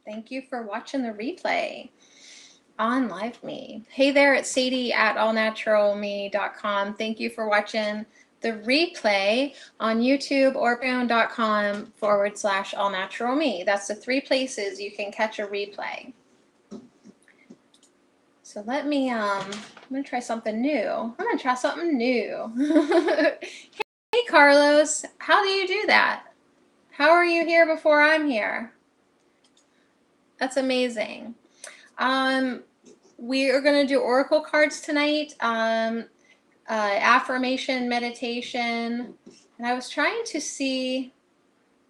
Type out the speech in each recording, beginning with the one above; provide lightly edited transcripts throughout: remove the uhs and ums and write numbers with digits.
Thank you for watching the replay on LiveMe. Hey there, it's Sadie at allnaturalme.com. Thank you for watching the replay on YouTube or patreon.com/allnaturalme. That's the 3 places you can catch a replay. So let me, I'm gonna try something new. Hey Carlos, how do you do that? How are you here before I'm here? That's amazing. We are going to do oracle cards tonight, affirmation, meditation, and I was trying to see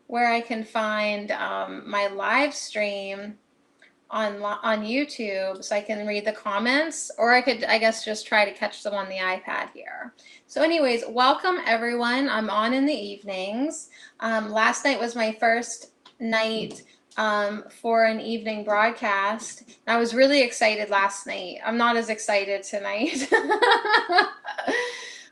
where I can find my live stream on YouTube so I can read the comments, or I could, I guess, just try to catch them on the iPad here. So anyways, welcome everyone. I'm on in the evenings. Last night was my first night for an evening broadcast. I was really excited last night. I'm not as excited tonight.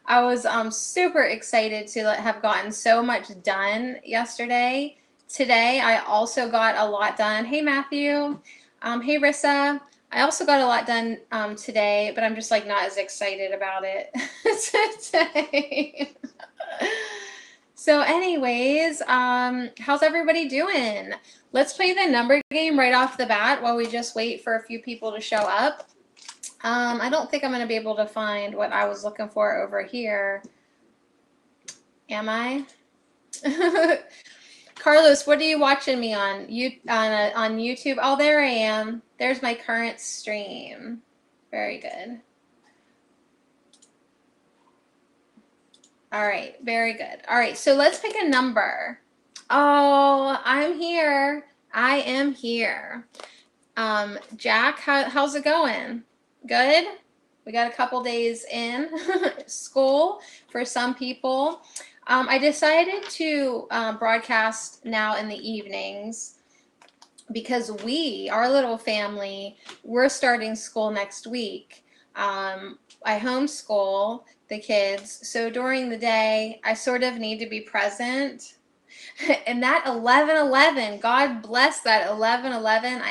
I was super excited to have gotten so much done yesterday. Today I also got a lot done. Hey Matthew. Hey Rissa. I also got a lot done today, but I'm just like not as excited about it today. So anyways, how's everybody doing? Let's play the number game right off the bat while we just wait for a few people to show up. I don't think I'm going to be able to find what I was looking for over here. Am I? Carlos, what are you watching me on? On YouTube? Oh, there I am. There's my current stream. Very good. All right, very good. All right, so let's pick a number. Oh, I'm here. I am here. Jack, how's it going? Good? We got a couple days in school for some people. I decided to broadcast now in the evenings because our little family, we're starting school next week. I homeschool the kids, so during the day, I sort of need to be present. And that 11:11, God bless that 11:11.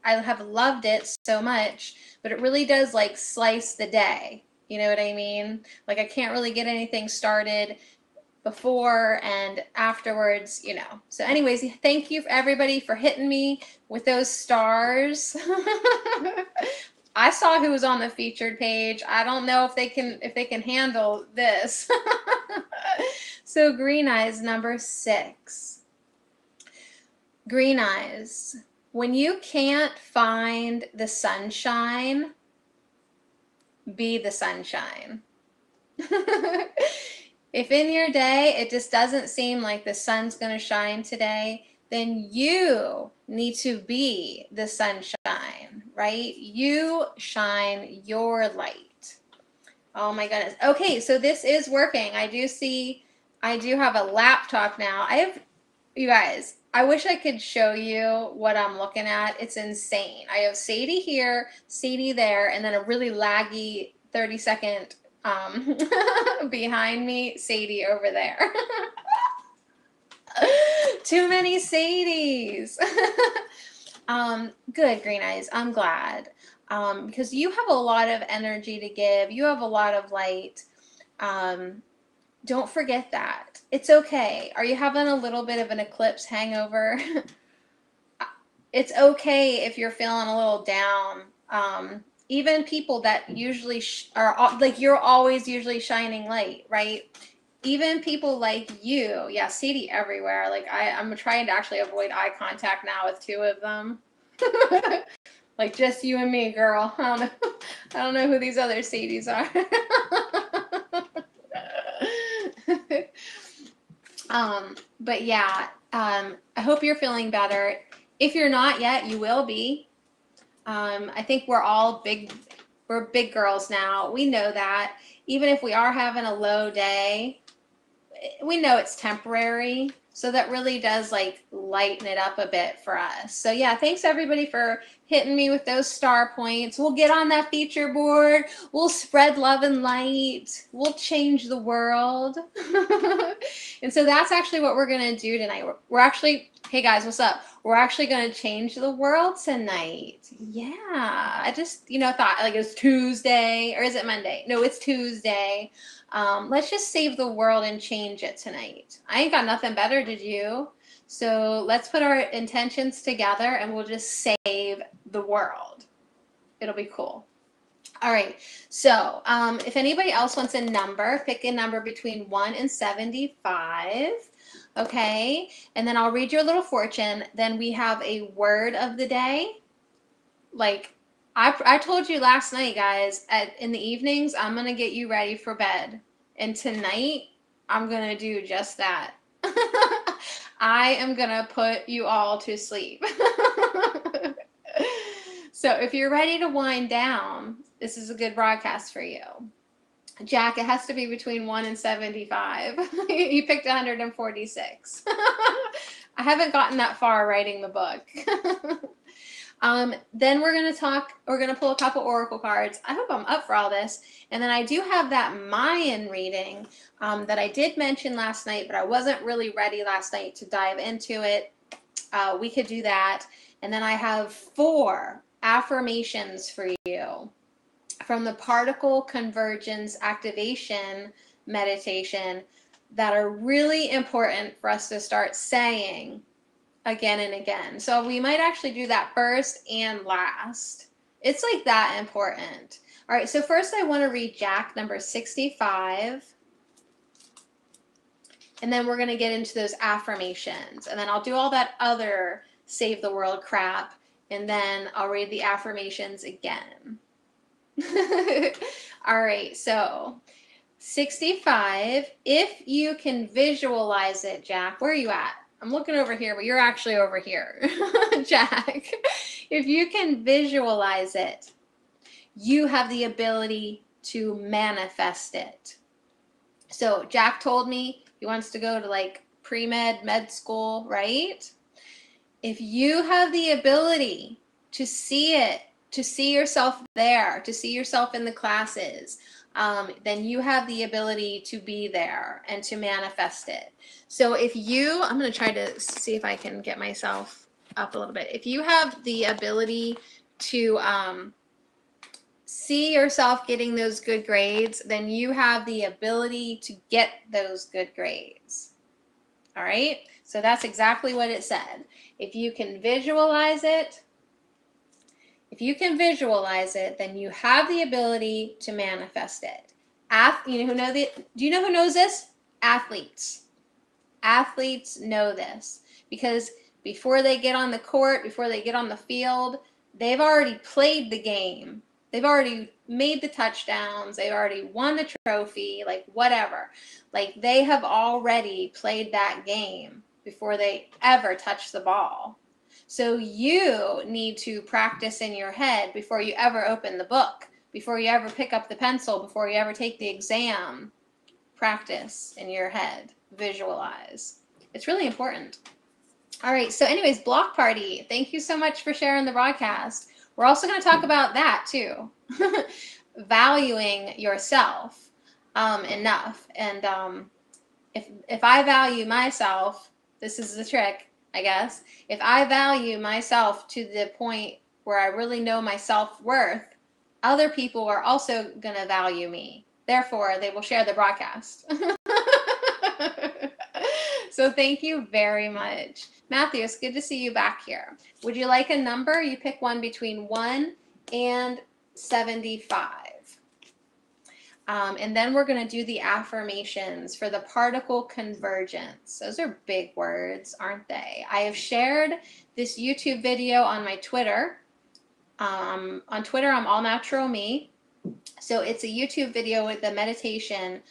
I have loved it so much, but it really does like slice the day. You know what I mean? Like I can't really get anything started before and afterwards, you know. So anyways, thank you everybody for hitting me with those stars. I saw who was on the featured page. I don't know if they can handle this. So green eyes, number 6. Green eyes. When you can't find the sunshine, be the sunshine. If in your day it just doesn't seem like the sun's going to shine today, then you need to be the sunshine, right? You shine your light. Oh my goodness. Okay, so this is working. I do have a laptop now. You guys, I wish I could show you what I'm looking at. It's insane. I have Sadie here, Sadie there, and then a really laggy 30-second behind me, Sadie over there. Too many Sadies. Good, Green Eyes. I'm glad. Because you have a lot of energy to give. You have a lot of light. Don't forget that. It's okay. Are you having a little bit of an eclipse hangover? It's okay if you're feeling a little down. Even people that usually are like, you're always usually shining light, right? Even people like you, yeah, Sadie everywhere. Like I'm trying to actually avoid eye contact now with 2 of them. Like just you and me, girl. I don't know who these other Sadies are. But yeah, I hope you're feeling better. If you're not yet, you will be. I think we're big girls now. We know that. Even if we are having a low day, we know it's temporary. So that really does like lighten it up a bit for us. So yeah, thanks everybody for hitting me with those star points. We'll get on that feature board. We'll spread love and light. We'll change the world. And so that's actually what we're going to do tonight. We're actually Hey guys, what's up? We're actually going to change the world tonight. Yeah, I just, thought like it was Tuesday, or is it Monday? No, it's Tuesday. Let's just save the world and change it tonight. I ain't got nothing better to do. So let's put our intentions together and we'll just save the world. It'll be cool. All right, so if anybody else wants a number, pick a number between 1 and 75. Okay, and then I'll read you a little fortune. Then we have a word of the day. Like I told you last night, guys, in the evenings, I'm going to get you ready for bed. And tonight, I'm going to do just that. I am going to put you all to sleep. So if you're ready to wind down, this is a good broadcast for you. Jack, it has to be between 1 and 75. You picked 146. I haven't gotten that far writing the book. Then we're going to pull a couple oracle cards. I hope I'm up for all this. And then I do have that Mayan reading that I did mention last night, but I wasn't really ready last night to dive into it. We could do that. And then I have 4 affirmations for you from the particle convergence activation meditation that are really important for us to start saying again and again. So we might actually do that first and last. It's like that important. All right, so first I want to read Jack number 65. And then we're going to get into those affirmations. And then I'll do all that other save the world crap. And then I'll read the affirmations again. All right, so 65. If you can visualize it, Jack, where are you at? I'm looking over here, but you're actually over here. Jack, if you can visualize it, you have the ability to manifest it. So Jack told me he wants to go to like pre-med, med school, right? If you have the ability to see it, to see yourself there, to see yourself in the classes, then you have the ability to be there and to manifest it. So if you, I'm going to try to see if I can get myself up a little bit. If you have the ability to see yourself getting those good grades, then you have the ability to get those good grades. All right? So that's exactly what it said. If you can visualize it, then you have the ability to manifest it. Do you know who knows this? Athletes. Athletes know this because before they get on the court, before they get on the field, they've already played the game. They've already made the touchdowns. They've already won the trophy, like whatever. Like they have already played that game before they ever touch the ball. So you need to practice in your head before you ever open the book, before you ever pick up the pencil, before you ever take the exam. Practice in your head. Visualize. It's really important. All right, so anyways, block party. Thank you so much for sharing the broadcast. We're also going to talk about that too. Valuing yourself enough. And if I value myself, this is the trick, I guess. If I value myself to the point where I really know my self-worth, other people are also going to value me. Therefore, they will share the broadcast. So thank you very much. Matthew, it's good to see you back here. Would you like a number? You pick one between 1 and 75. And then we're going to do the affirmations for the particle convergence. Those are big words, aren't they? I have shared this YouTube video on my Twitter. On Twitter, I'm All Natural Me. So it's a YouTube video with a meditation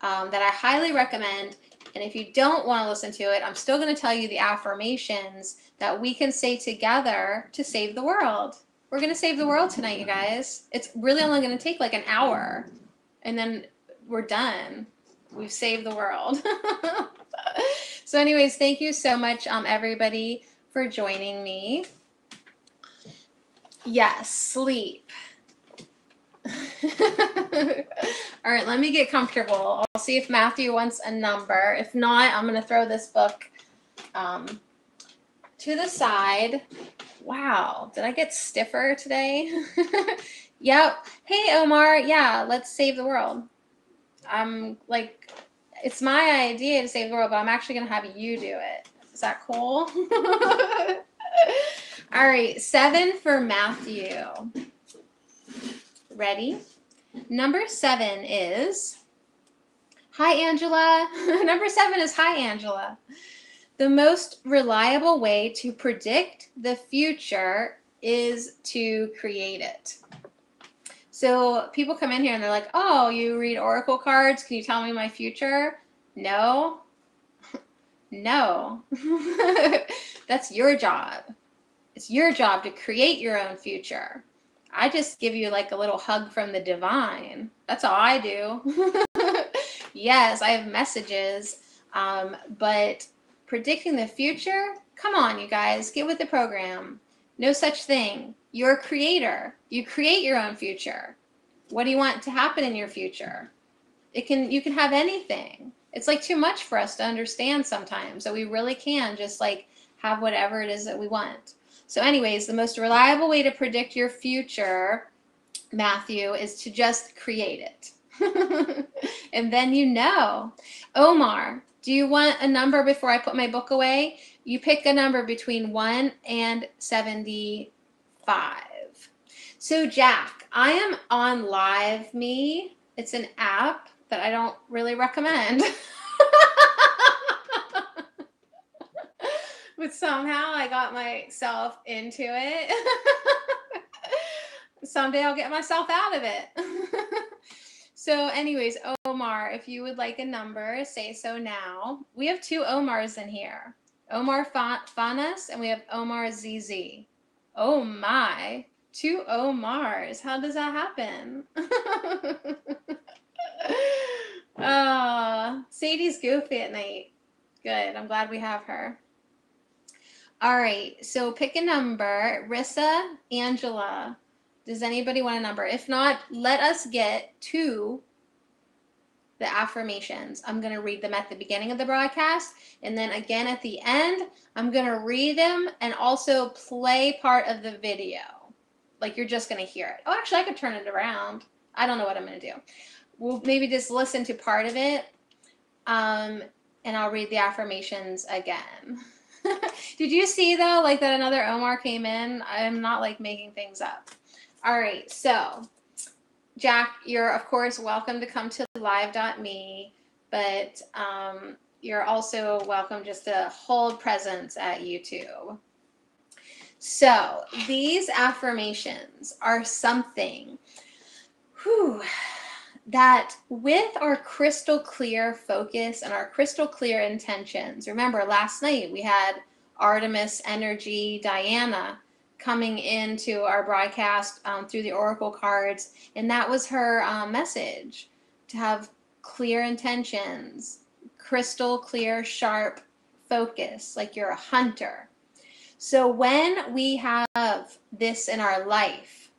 that I highly recommend. And if you don't want to listen to it, I'm still going to tell you the affirmations that we can say together to save the world. We're going to save the world tonight, you guys. It's really only going to take like an hour. And then we're done. We've saved the world. So anyways, thank you so much, everybody, for joining me. Yes, sleep. All right, let me get comfortable. I'll see if Matthew wants a number. If not, I'm going to throw this book to the side. Wow, did I get stiffer today? Yep. Hey, Omar. Yeah, let's save the world. I'm like, it's my idea to save the world, but I'm actually going to have you do it. Is that cool? All right, 7 for Matthew. Ready? Number 7 is, hi, Angela. Number 7 is, hi, Angela. The most reliable way to predict the future is to create it. So people come in here and they're like, oh, you read oracle cards. Can you tell me my future? No. No. That's your job. It's your job to create your own future. I just give you like a little hug from the divine. That's all I do. Yes, I have messages, but predicting the future? Come on, you guys, get with the program. No such thing. You're a creator. You create your own future. What do you want to happen in your future? You can have anything. It's like too much for us to understand sometimes. So we really can just like have whatever it is that we want. So anyways, the most reliable way to predict your future, Matthew, is to just create it. And then you know. Omar, do you want a number before I put my book away? You pick a number between 1 and 75. So Jack, I am on Live Me. It's an app that I don't really recommend. But somehow I got myself into it. Someday I'll get myself out of it. So anyways, Omar, if you would like a number, say so now. We have 2 Omars in here. Omar Fanas and we have Omar ZZ. Oh my, 2 Omars. How does that happen? Sadie's goofy at night. Good, I'm glad we have her. All right, so pick a number. Rissa, Angela. Does anybody want a number? If not, let us get to the affirmations. I'm going to read them at the beginning of the broadcast, and then again at the end, I'm going to read them and also play part of the video. Like you're just going to hear it. Oh, actually, I could turn it around. I don't know what I'm going to do. We'll maybe just listen to part of it, and I'll read the affirmations again. Did you see, though, like that another Omar came in? I'm not, like, making things up. All right, so, Jack, you're, of course, welcome to come to live.me, but you're also welcome just to hold presence at YouTube. So, these affirmations are something that with our crystal clear focus and our crystal clear intentions, remember last night we had Artemis Energy Diana coming into our broadcast through the oracle cards, and that was her message, to have clear intentions, crystal clear, sharp focus, like you're a hunter. So when we have this in our life,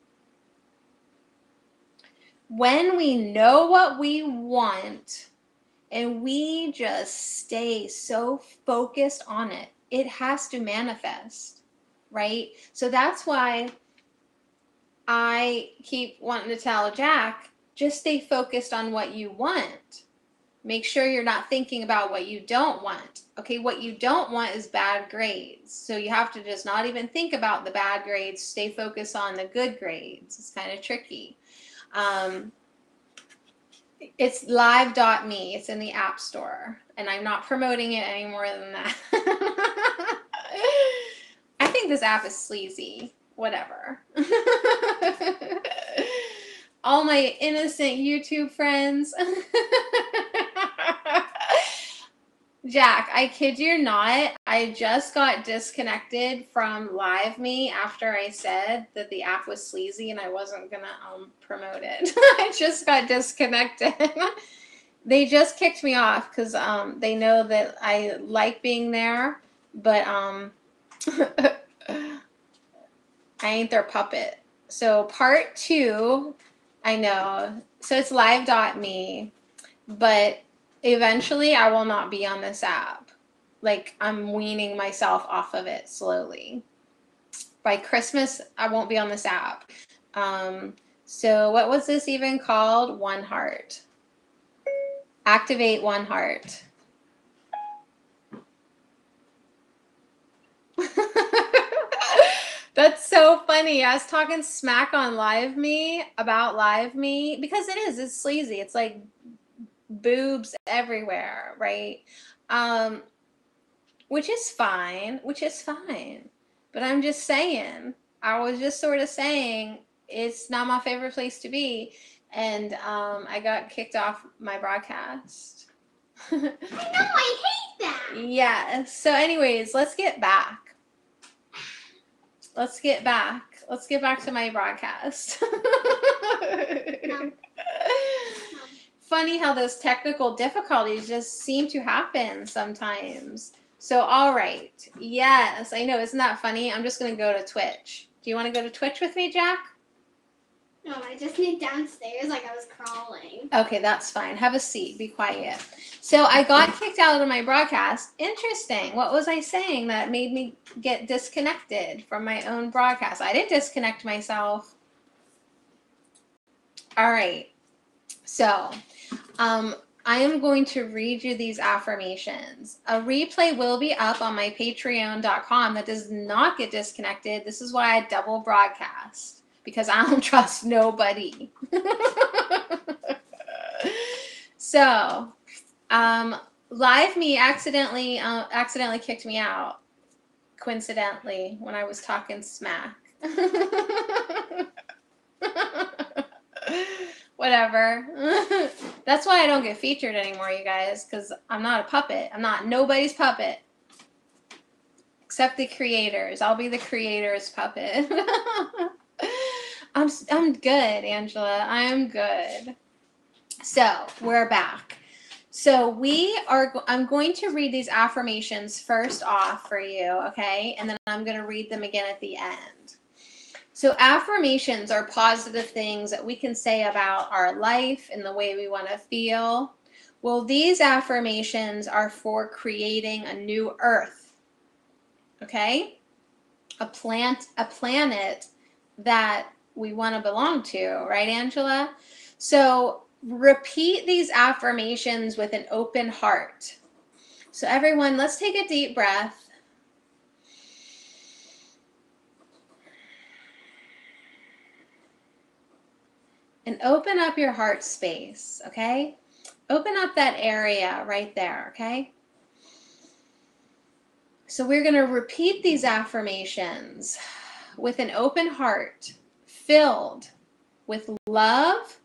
when we know what we want and we just stay so focused on it, it has to manifest, right? So that's why I keep wanting to tell Jack, just stay focused on what you want. Make sure you're not thinking about what you don't want. Okay, what you don't want is bad grades. So you have to just not even think about the bad grades. Stay focused on the good grades. It's kind of tricky. It's live.me. It's in the App Store. And I'm not promoting it any more than that. I think this app is sleazy. Whatever. All my innocent YouTube friends. Jack, I kid you not, I just got disconnected from Live Me after I said that the app was sleazy and I wasn't gonna promote it. I just got disconnected. They just kicked me off because they know that I like being there, but I ain't their puppet. So part 2, I know. So it's live.me, but eventually I will not be on this app. like I'm weaning myself off of it slowly. By Christmas, I won't be on this app. So what was this even called? One Heart. Activate One Heart. That's so funny. I was talking smack on Live Me about Live Me because it is. It's sleazy. It's like boobs everywhere, right? Which is fine. Which is fine. But I'm just saying. I was just sort of saying it's not my favorite place to be, and I got kicked off my broadcast. I know. I hate that. Yeah. So, anyways, let's get back. Let's get back to my broadcast. No. Funny how those technical difficulties just seem to happen sometimes. So, all right. Yes, I know. Isn't that funny? I'm just going to go to Twitch. Do you want to go to Twitch with me, Jack? No, I just need downstairs like I was crawling. Okay, that's fine. Have a seat. Be quiet. So I got kicked out of my broadcast. Interesting. What was I saying that made me get disconnected from my own broadcast? I didn't disconnect myself. All right. So I am going to read you these affirmations. A replay will be up on my patreon.com that does not get disconnected. This is why I double broadcast. Because I don't trust nobody. So, Live Me accidentally kicked me out. Coincidentally, when I was talking smack. Whatever. That's why I don't get featured anymore, you guys, because I'm not a puppet. I'm not nobody's puppet. Except the creators. I'll be the creator's puppet. I'm good, Angela. I am good. So we're back. So I'm going to read these affirmations first off for you, okay? And then I'm going to read them again at the end. So affirmations are positive things that we can say about our life and the way we want to feel. Well, these affirmations are for creating a new earth, okay? A planet that we want to belong to, right, Angela? So repeat these affirmations with an open heart. So everyone, let's take a deep breath. And open up your heart space, okay? Open up that area right there, okay? So we're going to repeat these affirmations with an open heart, filled with love,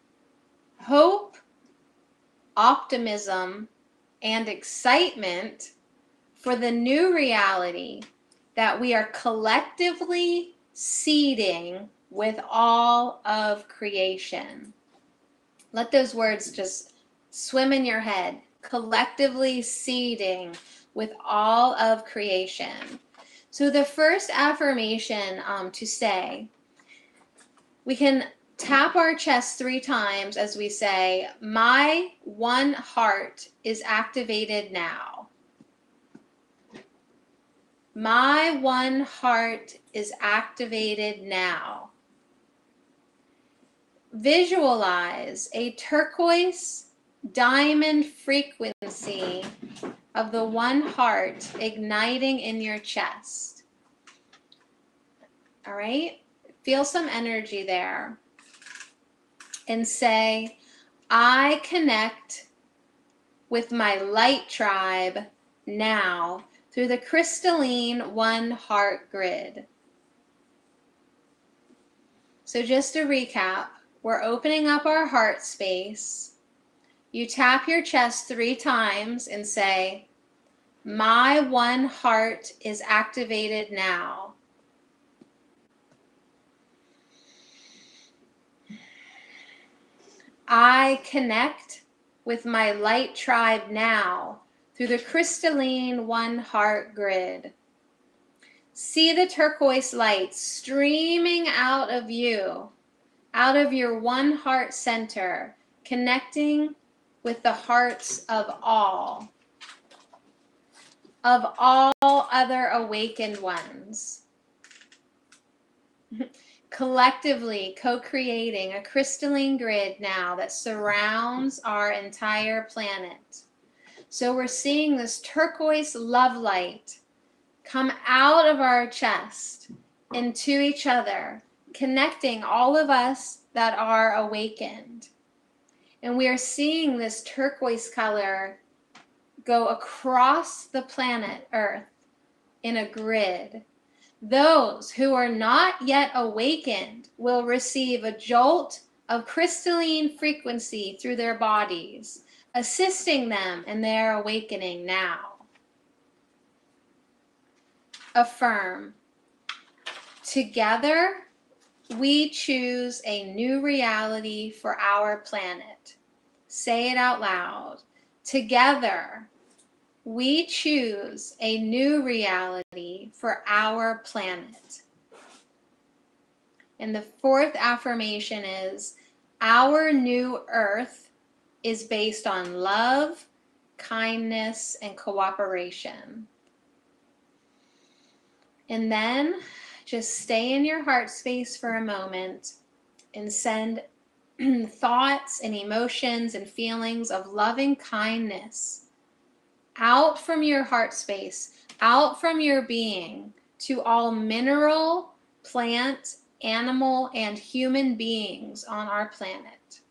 hope, optimism, and excitement for the new reality that we are collectively seeding with all of creation. Let those words just swim in your head. Collectively seeding with all of creation. So the first affirmation to say, we can tap our chest 3 times as we say, my one heart is activated now. My one heart is activated now. Visualize a turquoise diamond frequency of the one heart igniting in your chest. All right? Feel some energy there. And say, I connect with my light tribe now through the crystalline one heart grid. So just to recap, we're opening up our heart space. You tap your chest 3 times and say, my one heart is activated now. I connect with my light tribe now through the crystalline one heart grid. See the turquoise light streaming out of you, out of your one heart center, connecting with the hearts of all. of all other awakened ones. Collectively co-creating a crystalline grid now that surrounds our entire planet. So we're seeing this turquoise love light come out of our chest into each other, connecting all of us that are awakened. And we are seeing this turquoise color go across the planet Earth in a grid. Those who are not yet awakened will receive a jolt of crystalline frequency through their bodies, assisting them in their awakening now. Affirm. Together, we choose a new reality for our planet. Say it out loud. Together, we choose a new reality for our planet. And the fourth affirmation is, our new earth is based on love, kindness, and cooperation. And then just stay in your heart space for a moment and send thoughts and emotions and feelings of loving kindness out from your heart space, out from your being, to all mineral, plant, animal, and human beings on our planet.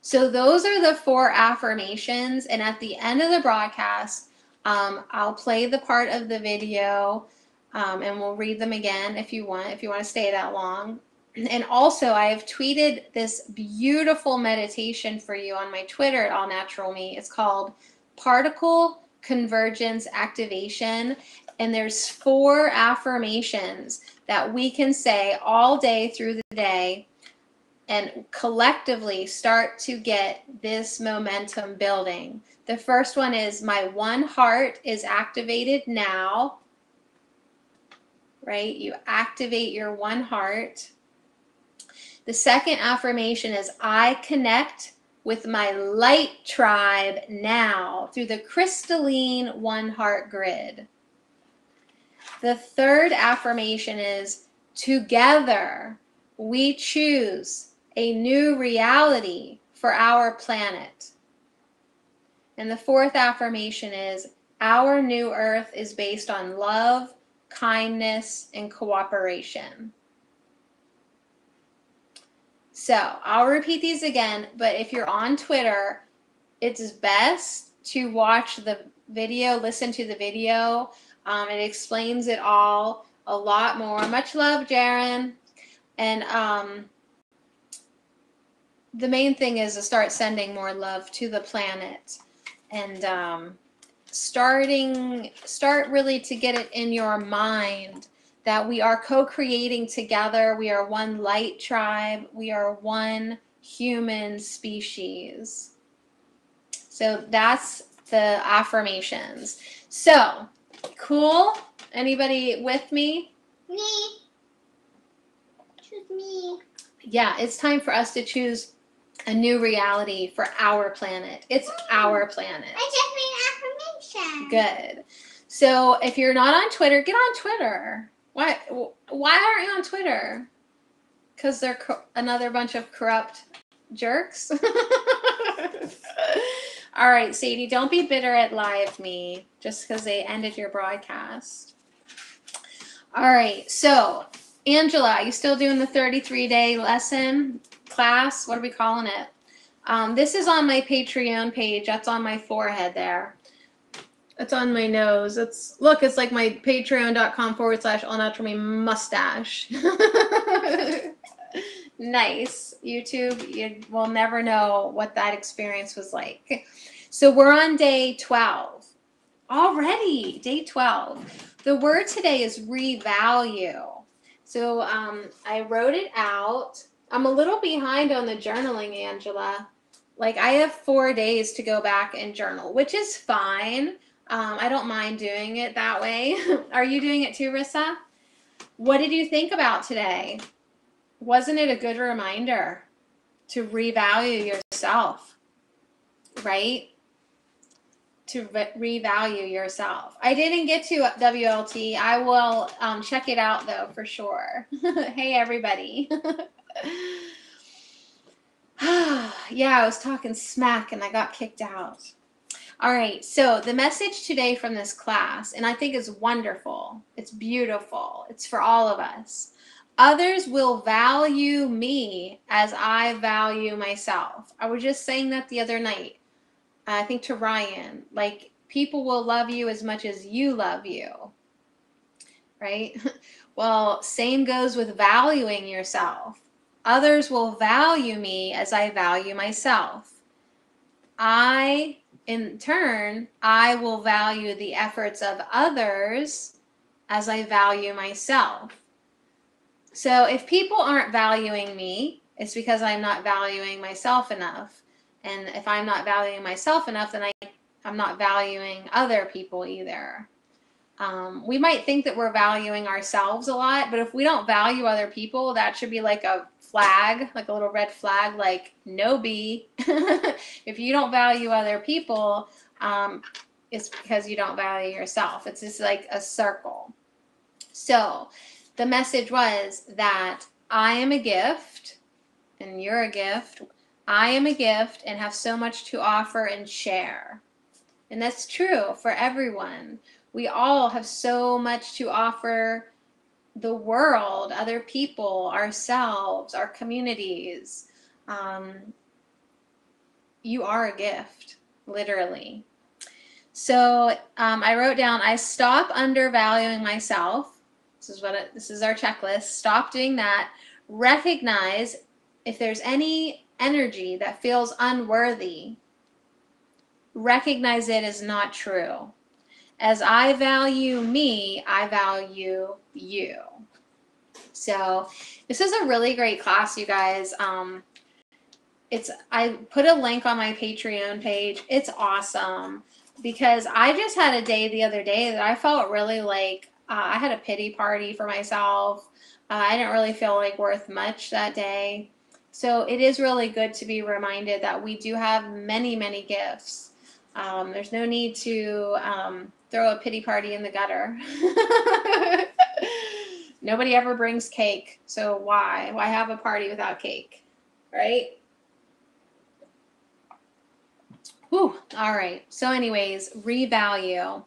So those are the 4 affirmations, and at the end of the broadcast, I'll play the part of the video, and we'll read them again if you want to stay that long. And also, I have tweeted this beautiful meditation for you on my Twitter at All Natural Me. It's called Particle Convergence Activation, and there's 4 affirmations that we can say all day through the day and collectively start to get this momentum building. The first one is, my one heart is activated now. Right? You activate your one heart. The second affirmation is, I connect with my light tribe now through the crystalline one heart grid. The third affirmation is, together we choose a new reality for our planet. And the fourth affirmation is, our new earth is based on love, kindness, and cooperation. So I'll repeat these again, but if you're on Twitter, it's best to watch the video, listen to the video. It explains it all a lot more. Much love, Jaren. And the main thing is to start sending more love to the planet, and start really to get it in your mind that we are co-creating together. We are one light tribe. We are one human species. So that's the affirmations. So, cool? Anybody with me? Me. Choose me. Yeah, it's time for us to choose a new reality for our planet. It's our planet. I just made an affirmation. Good. So if you're not on Twitter, get on Twitter. Why aren't you on Twitter? Because they're another bunch of corrupt jerks? All right, Sadie, don't be bitter at Live Me just because they ended your broadcast. All right, so Angela, you still doing the 33-day lesson class? What are we calling it? This is on my Patreon page. That's on my forehead there. It's on my nose. It's like my patreon.com/allnaturalme mustache. Nice. YouTube, you will never know what that experience was like. So we're on day 12. Already, day 12. The word today is revalue. So I wrote it out. I'm a little behind on the journaling, Angela. Like, I have 4 days to go back and journal, which is fine. I don't mind doing it that way. Are you doing it too, Rissa? What did you think about today? Wasn't it a good reminder to revalue yourself, right? to revalue yourself. I didn't get to WLT. I will check it out though for sure. Hey everybody. Yeah, I was talking smack and I got kicked out. All right, so the message today from this class, and I think is wonderful. It's beautiful. It's for all of us. Others will value me as I value myself. I was just saying that the other night. I think to Ryan, like people will love you as much as you love you, right? Well, same goes with valuing yourself. Others will value me as I value myself. In turn, I will value the efforts of others as I value myself. So if people aren't valuing me, it's because I'm not valuing myself enough. And if I'm not valuing myself enough, then I'm not valuing other people either. We might think that we're valuing ourselves a lot, but if we don't value other people, that should be like a flag, like a little red flag, like no B. If you don't value other people, it's because you don't value yourself. It's just like a circle. So the message was that I am a gift and you're a gift. I am a gift and have so much to offer and share. And that's true for everyone. We all have so much to offer the world, other people, ourselves, our communities. You are a gift, literally. So I wrote down, I stop undervaluing myself. This is our checklist. Stop doing that. Recognize if there's any energy that feels unworthy. Recognize it is not true. As I value me, I value you. So this is a really great class, you guys. I put a link on my Patreon page. It's awesome because I just had a day the other day that I felt really like I had a pity party for myself. I didn't really feel like worth much that day. So it is really good to be reminded that we do have many, many gifts. There's no need to throw a pity party in the gutter. Nobody ever brings cake, so why? Why have a party without cake, right? Whew. All right. So anyways, revalue.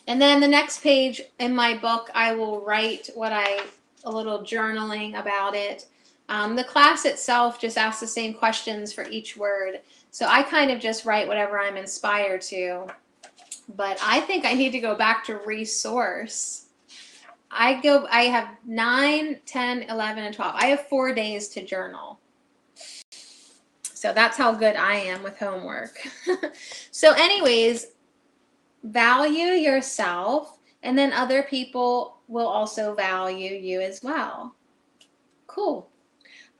And then the next page in my book, I will write a little journaling about it. The class itself just asks the same questions for each word. So I kind of just write whatever I'm inspired to. But I think I need to go back to resource. I have 9, 10, 11, and 12. I have 4 days to journal. So that's how good I am with homework. So anyways, value yourself, and then other people will also value you as well. Cool.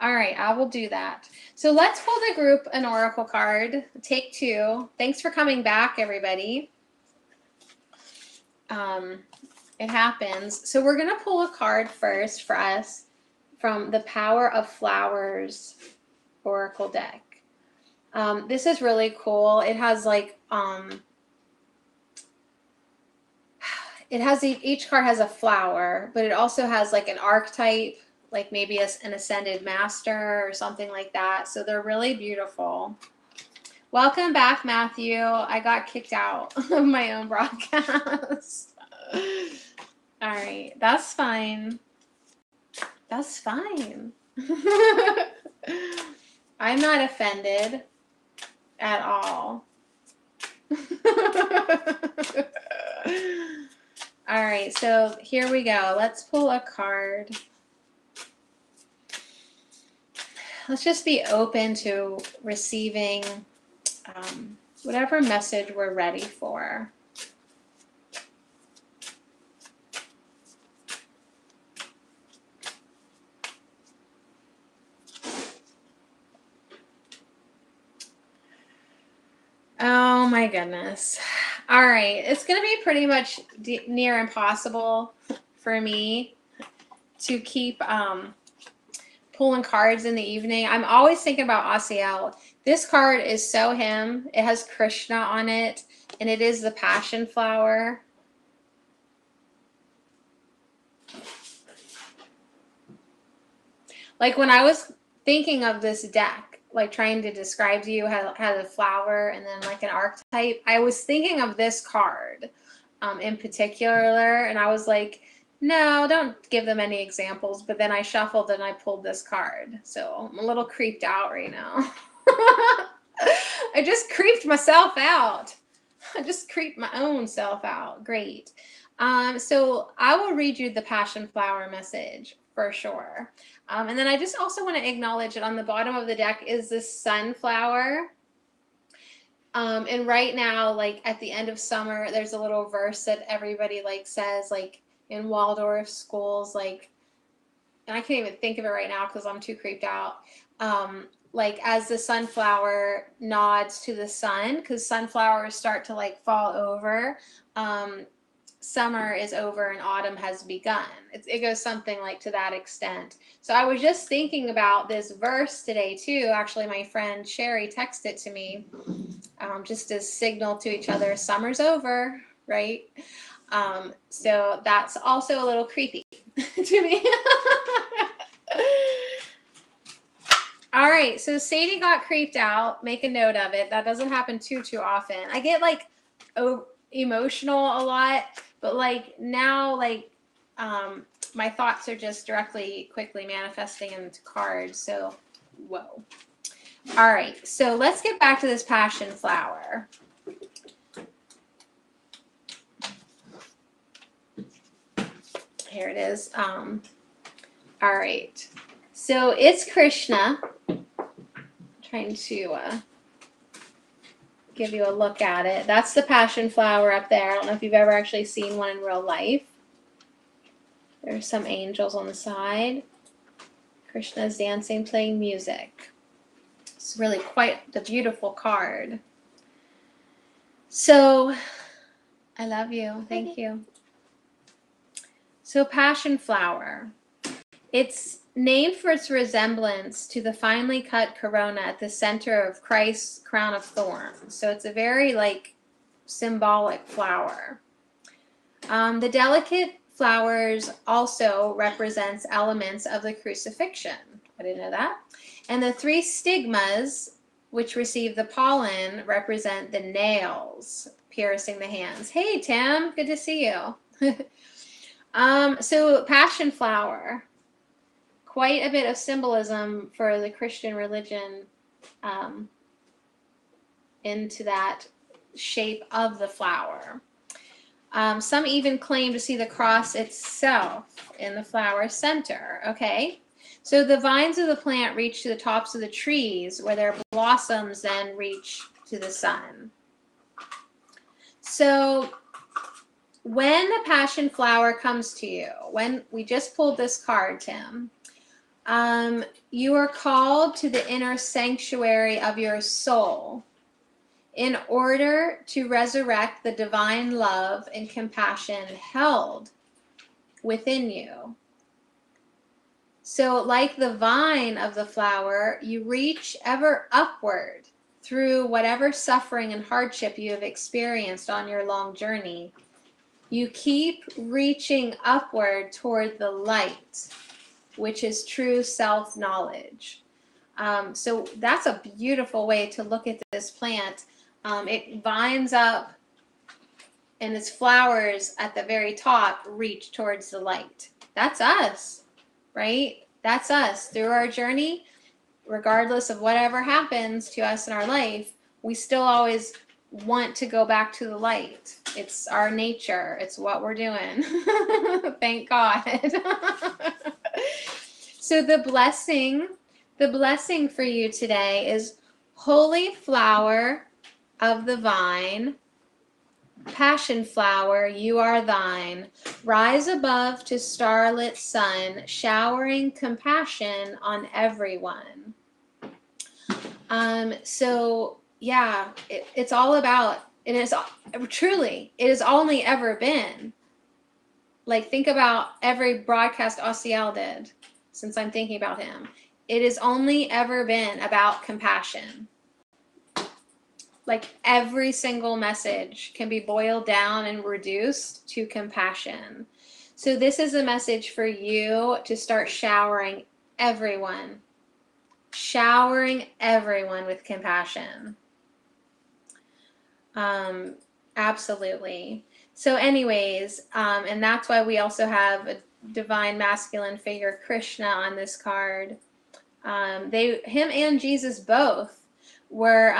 All right, I will do that. So let's pull the group an oracle card. Take 2. Thanks for coming back, everybody. It happens. So we're going to pull a card first for us from the Power of Flowers Oracle deck. This is really cool. It has like, each card has a flower, but it also has like an archetype, like maybe an ascended master or something like that. So they're really beautiful. Welcome back, Matthew. I got kicked out of my own broadcast. All right, that's fine. That's fine. I'm not offended at all. All right, so here we go. Let's pull a card. Let's just be open to receiving whatever message we're ready for. Oh my goodness. All right, it's going to be pretty much near impossible for me to keep pulling cards in the evening. I'm always thinking about Asiel. This card is so him. It has Krishna on it. and it is the passion flower. Like when I was thinking of this deck, like trying to describe to you how had a flower and then like an archetype, I was thinking of this card in particular, and I was like, no, don't give them any examples. But then I shuffled and I pulled this card, so I'm a little creeped out right now. I just creeped myself out. I just creeped my own self out. Great. So I will read you the passion flower message for sure. And then I just also want to acknowledge that on the bottom of the deck is this sunflower. And right now, like at the end of summer, there's a little verse that everybody like says, like in Waldorf schools, like, and I can't even think of it right now because I'm too creeped out. Like as the sunflower nods to the sun, because sunflowers start to like fall over. Summer is over and autumn has begun. It goes something like to that extent. So I was just thinking about this verse today too. Actually, my friend Sherry texted it to me, just as signal to each other, summer's over, right? So that's also a little creepy to me. All right, so Sadie got creeped out. Make a note of it. That doesn't happen too often. I get like emotional a lot, but like now, like my thoughts are just quickly manifesting into cards. So, whoa. All right, so let's get back to this passion flower. Here it is. All right, so it's Krishna. I'm trying to give you a look at it. That's the passion flower up there. I don't know if you've ever actually seen one in real life. There's some angels on the side. Krishna's dancing, playing music. It's really quite the beautiful card. So, I love you. Thank you. So, passion flower. It's named for its resemblance to the finely cut corona at the center of Christ's crown of thorns. So it's a very like symbolic flower. The delicate flowers also represents elements of the crucifixion. I didn't know that. And the 3 stigmas, which receive the pollen, represent the nails piercing the hands. Hey, Tim, good to see you. So passion flower. Quite a bit of symbolism for the Christian religion into that shape of the flower. Some even claim to see the cross itself in the flower center. Okay, so the vines of the plant reach to the tops of the trees, where their blossoms then reach to the sun. So when the passion flower comes to you, when we just pulled this card, Tim, you are called to the inner sanctuary of your soul in order to resurrect the divine love and compassion held within you. So, like the vine of the flower, you reach ever upward through whatever suffering and hardship you have experienced on your long journey. You keep reaching upward toward the light, which is true self-knowledge. So that's a beautiful way to look at this plant. It vines up and its flowers at the very top reach towards the light. That's us, right? That's us. Through our journey, regardless of whatever happens to us in our life, we still always want to go back to the light. It's our nature. It's what we're doing. Thank God. So the blessing for you today is holy flower of the vine, passion flower, you are thine. Rise above to starlit sun, showering compassion on everyone. So yeah, it's all about, and it's truly, it has only ever been. Like think about every broadcast Osiel did. Since I'm thinking about him, it has only ever been about compassion. Like every single message can be boiled down and reduced to compassion. So this is a message for you to start showering everyone with compassion. Absolutely. So anyways, and that's why we also have a divine masculine figure, Krishna, on this card. Him and Jesus both were,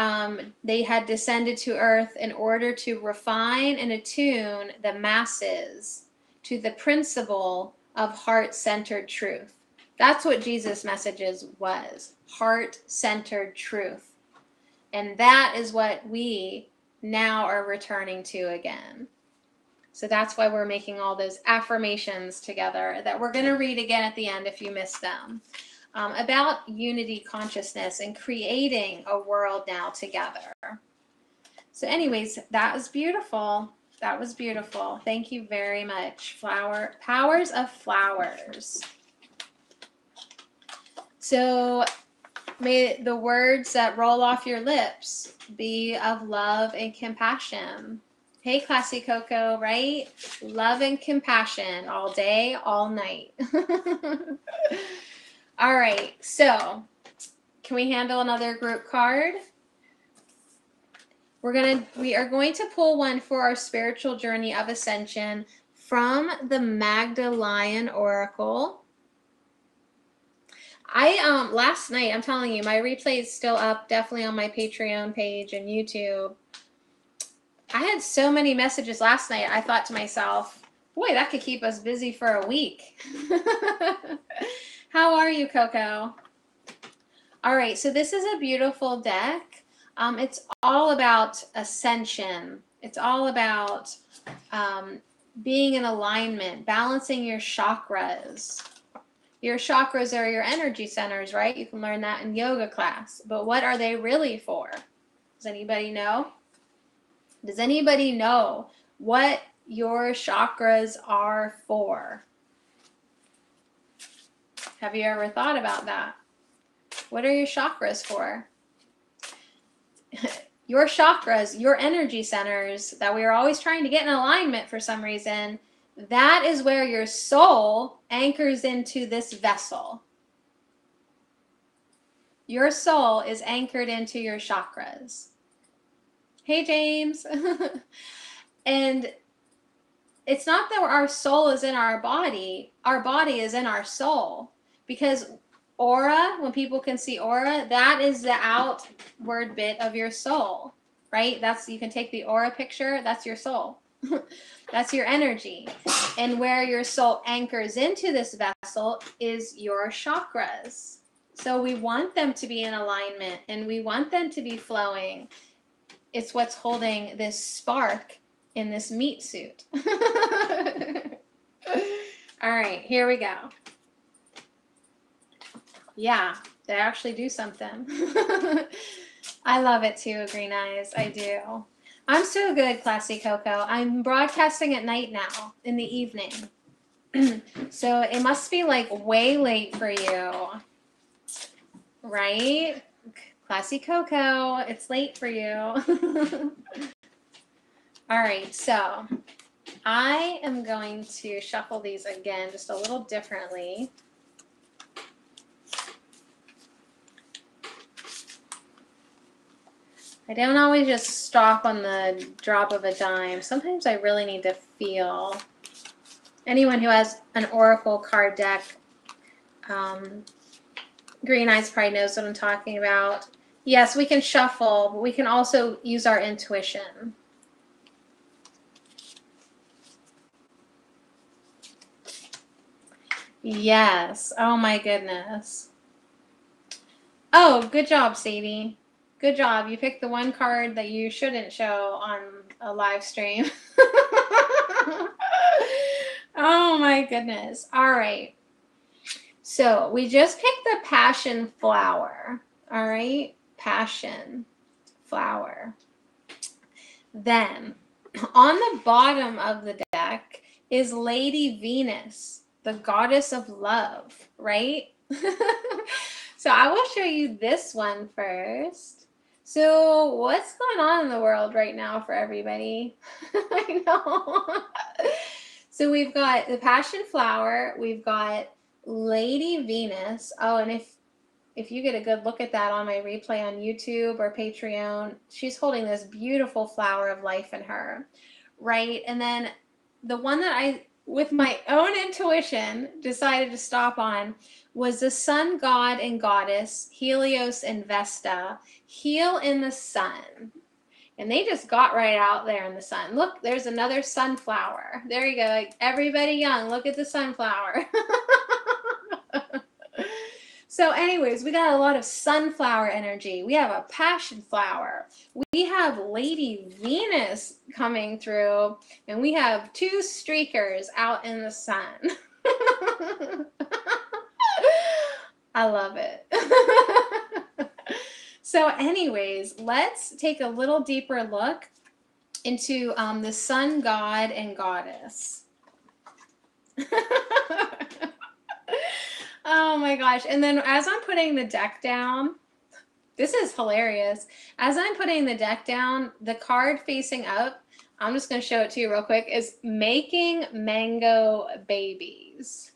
they had descended to earth in order to refine and attune the masses to the principle of heart-centered truth. That's what Jesus' messages was, heart-centered truth. And that is what we now are returning to again. So that's why we're making all those affirmations together that we're going to read again at the end if you missed them. About unity consciousness and creating a world now together. So anyways, that was beautiful. That was beautiful. Thank you very much. Powers of flowers. So may the words that roll off your lips be of love and compassion. Hey, Classy Coco, right? Love and compassion all day, all night. All right, so can we handle another group card? We are going to pull one for our spiritual journey of ascension from the Magdalene Oracle. Last night, I'm telling you, my replay is still up, definitely on my Patreon page and YouTube. I had so many messages last night, I thought to myself, boy, that could keep us busy for a week. How are you, Coco? All right, so this is a beautiful deck. It's all about ascension. It's all about being in alignment, balancing your chakras. Your chakras are your energy centers, right? You can learn that in yoga class. But what are they really for? Does anybody know? Does anybody know what your chakras are for? Have you ever thought about that? What are your chakras for? Your chakras, your energy centers that we are always trying to get in alignment for some reason, that is where your soul anchors into this vessel. Your soul is anchored into your chakras. Hey, James. And it's not that our soul is in our body is in our soul. Because aura, when people can see aura, that is the outward bit of your soul, right? You can take the aura picture, that's your soul. That's your energy. And where your soul anchors into this vessel is your chakras. So we want them to be in alignment and we want them to be flowing. It's what's holding this spark in this meat suit. All right, here we go. Yeah, they actually do something. I love it too, Green Eyes. I do. I'm so good, Classy Coco. I'm broadcasting at night now, in the evening. So it must be like way late for you. Right? Classy Coco, it's late for you. All right, so I am going to shuffle these again just a little differently. I don't always just stop on the drop of a dime. Sometimes I really need to feel. Anyone who has an Oracle card deck, Green Eyes probably knows what I'm talking about. Yes, we can shuffle, but we can also use our intuition. Yes. Oh my goodness. Oh, good job, Sadie. Good job. You picked the one card that you shouldn't show on a live stream. Oh my goodness. All right. So we just picked the passion flower. All right. Passion flower. Then on the bottom of the deck is Lady Venus, the goddess of love, right? So I will show you this one first. So what's going on in the world right now for everybody? I know. So we've got the passion flower, we've got Lady Venus. Oh, and if you get a good look at that on my replay on YouTube or Patreon, she's holding this beautiful flower of life in her, right? And then the one that I, with my own intuition, decided to stop on was the sun god and goddess, Helios and Vesta, heal in the sun. And they just got right out there in the sun. Look, there's another sunflower. There you go. Everybody young, look at the sunflower. So anyways, we got a lot of sunflower energy. We have a passion flower. We have Lady Venus coming through, and we have two streakers out in the sun. I love it. So anyways, let's take a little deeper look into the sun god and goddess. Oh my gosh. And then as I'm putting the deck down, this is hilarious. As I'm putting the deck down, the card facing up, I'm just going to show it to you real quick, is Making Mango Babies.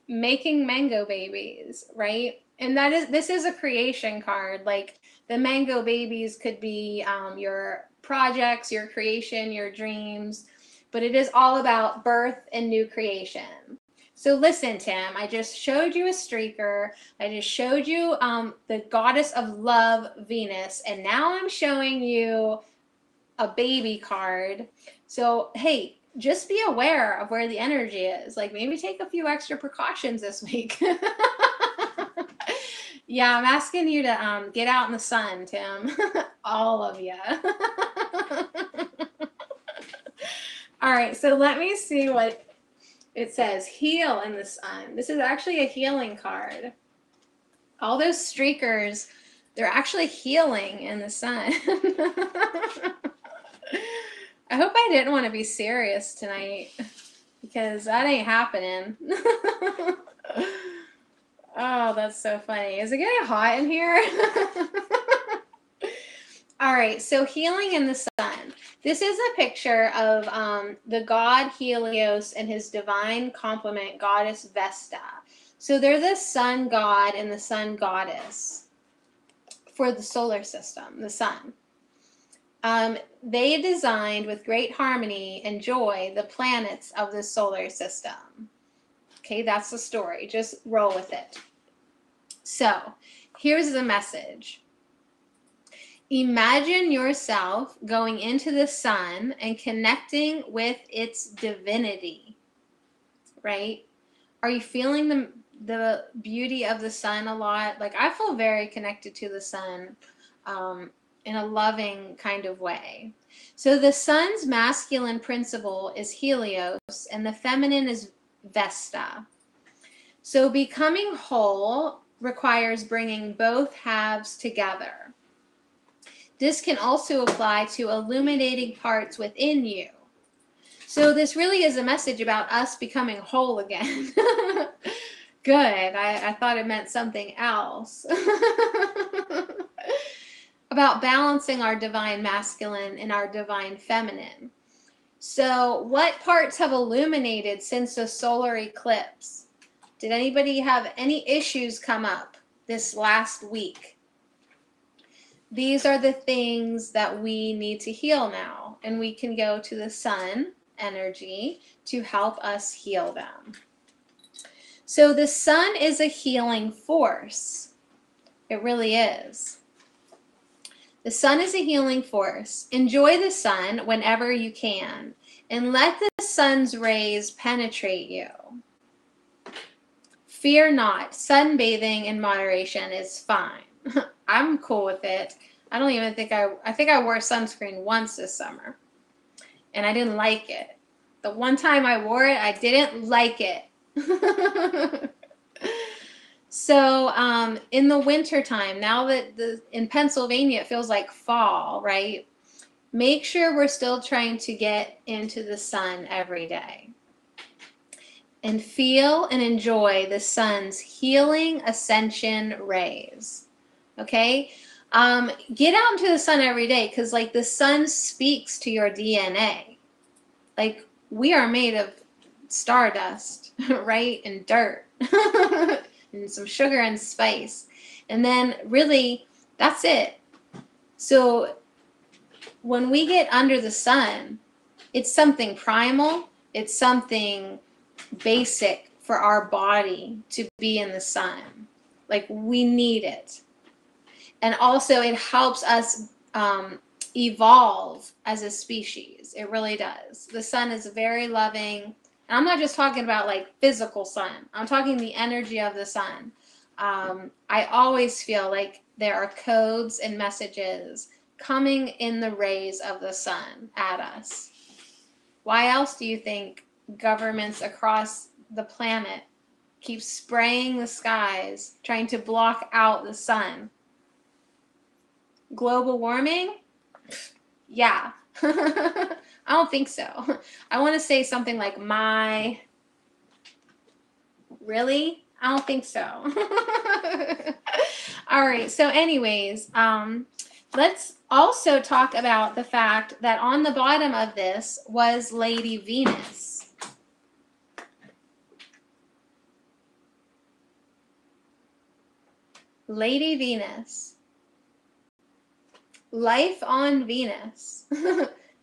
Making mango babies, right? And this is a creation card. Like the mango babies could be your projects, your creation, your dreams, but it is all about birth and new creation. So listen, Tim, I just showed you a streaker. I just showed you the goddess of love, Venus, and now I'm showing you a baby card. So, hey, just be aware of where the energy is. Like maybe take a few extra precautions this week. Yeah, I'm asking you to get out in the sun, Tim. All of you. All right, so let me see what it says. Heal in the sun. This is actually a healing card. All those streakers, they're actually healing in the sun. I hope I didn't want to be serious tonight because that ain't happening. Oh, that's so funny. Is it getting hot in here? All right, so healing in the sun. This is a picture of the god Helios and his divine complement, goddess Vesta. So they're the sun god and the sun goddess for the solar system, the sun. They designed with great harmony and joy the planets of the solar system. Okay, that's the story. Just roll with it. So here's the message. Imagine yourself going into the sun and connecting with its divinity, right? Are you feeling the beauty of the sun a lot? Like I feel very connected to the sun in a loving kind of way. So the sun's masculine principle is Helios and the feminine is Vesta. So becoming whole requires bringing both halves together. This can also apply to illuminating parts within you. So this really is a message about us becoming whole again. Good. I thought it meant something else. About balancing our divine masculine and our divine feminine. So what parts have illuminated since the solar eclipse? Did anybody have any issues come up this last week? These are the things that we need to heal now, and we can go to the sun energy to help us heal them. So the sun is a healing force. It really is. The sun is a healing force. Enjoy the sun whenever you can, and let the sun's rays penetrate you. Fear not. Sunbathing in moderation is fine. I'm cool with it. I don't even think I think I wore sunscreen once this summer, and I didn't like it. The one time I wore it, I didn't like it. So in the winter time, now that in Pennsylvania it feels like fall, right? Make sure we're still trying to get into the sun every day. And feel and enjoy the sun's healing ascension rays. Okay? Get out into the sun every day, because like the sun speaks to your DNA. Like we are made of stardust, right? And dirt and some sugar and spice. And then really that's it. So when we get under the sun, it's something primal, it's something basic for our body to be in the sun. Like we need it. And also it helps us evolve as a species. It really does. The sun is very loving. And I'm not just talking about like physical sun. I'm talking the energy of the sun. I always feel like there are codes and messages coming in the rays of the sun at us. Why else do you think governments across the planet keep spraying the skies, trying to block out the sun? Global warming? Yeah. I don't think so. I want to say something like really? I don't think so. All right. So anyways, let's also talk about the fact that on the bottom of this was Lady Venus. Lady Venus. Life on Venus.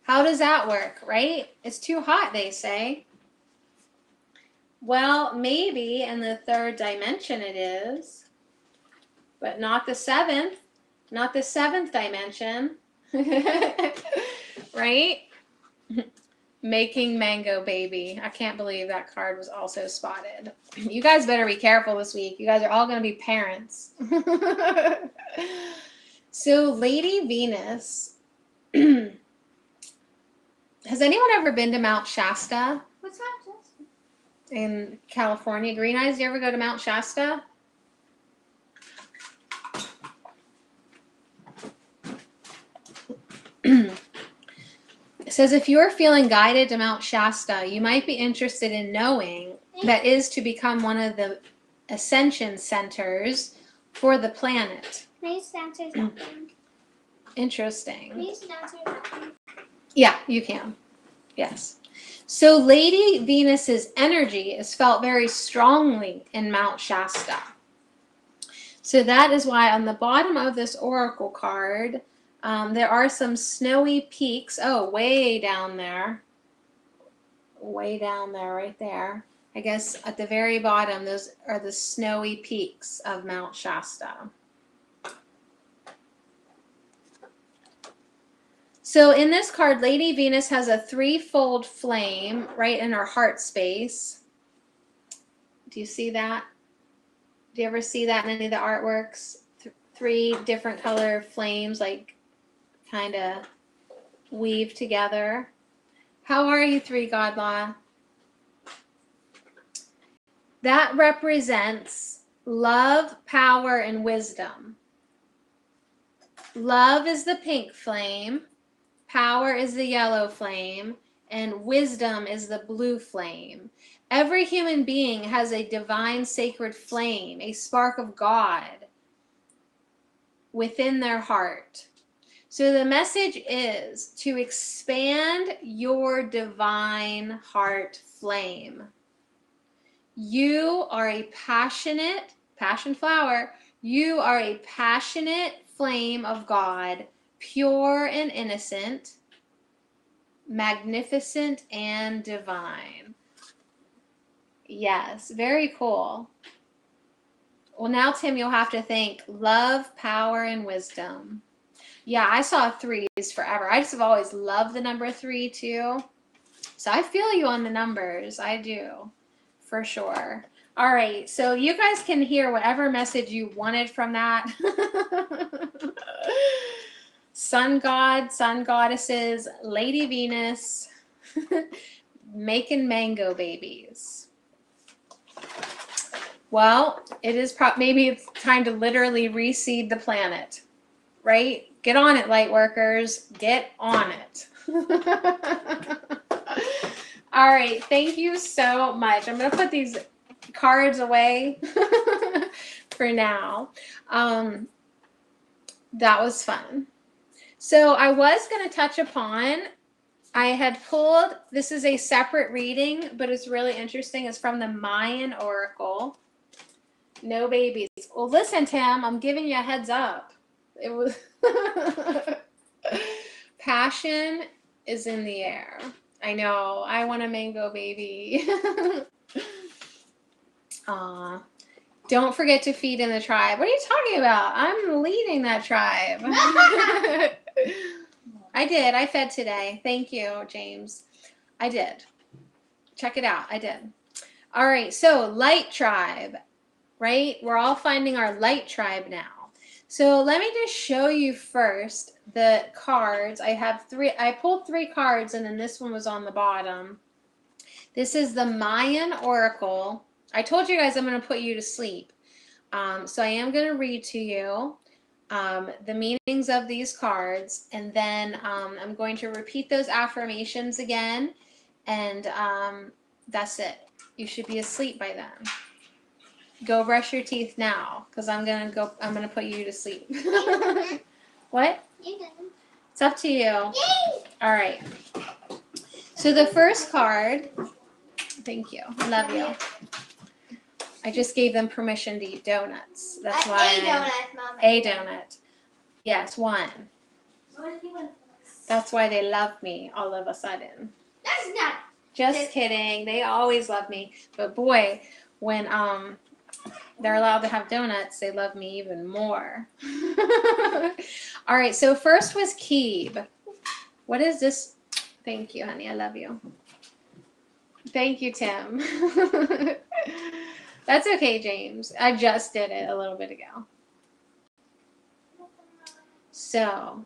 How does that work, right? It's too hot, they say. Well, maybe in the third dimension it is, but not the seventh. Not the seventh dimension. Right? Making Mango Baby. I can't believe that card was also spotted. You guys better be careful this week. You guys are all going to be parents. So, Lady Venus. Has anyone ever been to Mount Shasta? What's that? In California? Green Eyes, do you ever go to Mount Shasta? It says if you are feeling guided to Mount Shasta, you might be interested in knowing that is to become one of the ascension centers for the planet. Please answer something. Interesting. Please answer something. Yeah, you can. Yes. So Lady Venus's energy is felt very strongly in Mount Shasta. So that is why on the bottom of this oracle card, there are some snowy peaks. Oh, way down there. Way down there, right there. I guess at the very bottom, those are the snowy peaks of Mount Shasta. So in this card, Lady Venus has a threefold flame right in her heart space. Do you see that? Do you ever see that in any of the artworks? Three different color flames, like kind of weave together. How are you, Three Godlaw? That represents love, power, and wisdom. Love is the pink flame. Power is the yellow flame, and wisdom is the blue flame. Every human being has a divine sacred flame, a spark of God within their heart. So the message is to expand your divine heart flame. You are a passionate, passion flower, you are a passionate flame of God, pure and innocent, magnificent and divine. Yes, very cool. Well, now, Tim, you'll have to think love, power, and wisdom. Yeah, I saw threes forever. I just have always loved the number 3 too. So I feel you on the numbers. I do, for sure. All right, so you guys can hear whatever message you wanted from that. Sun god, sun goddesses, Lady Venus, making mango babies. Well, it is maybe it's time to literally reseed the planet, right? Get on it, light workers. Get on it. All right, thank you so much. I'm going to put these cards away for now. That was fun. So I was going to touch upon, I had pulled, this is a separate reading, but it's really interesting. It's from the Mayan Oracle. No babies. Well, listen, Tim, I'm giving you a heads up. It was passion is in the air. I know. I want a mango baby. Aw. Don't forget to feed in the tribe. What are you talking about? I'm leading that tribe. I did. I fed today. Thank you, James. I did. Check it out. I did. All right. So, light tribe, right? We're all finding our light tribe now. So, let me just show you first the cards. I have three. I pulled 3 cards, and then this one was on the bottom. This is the Mayan Oracle. I told you guys I'm going to put you to sleep. So I am going to read to you the meanings of these cards, and then I'm going to repeat those affirmations again, and that's it. You should be asleep by then. Go brush your teeth now, because I'm going to put you to sleep. What? It's up to you. All right. So the first card, thank you. I love you. I just gave them permission to eat donuts. That's why. A donut, Mom. A donut. Yes, 1. That's why they love me all of a sudden. That's not. Just kidding. They always love me. But boy, when they're allowed to have donuts, they love me even more. All right, so first was Keeb. What is this? Thank you, honey. I love you. Thank you, Tim. That's okay, James. I just did it a little bit ago. So,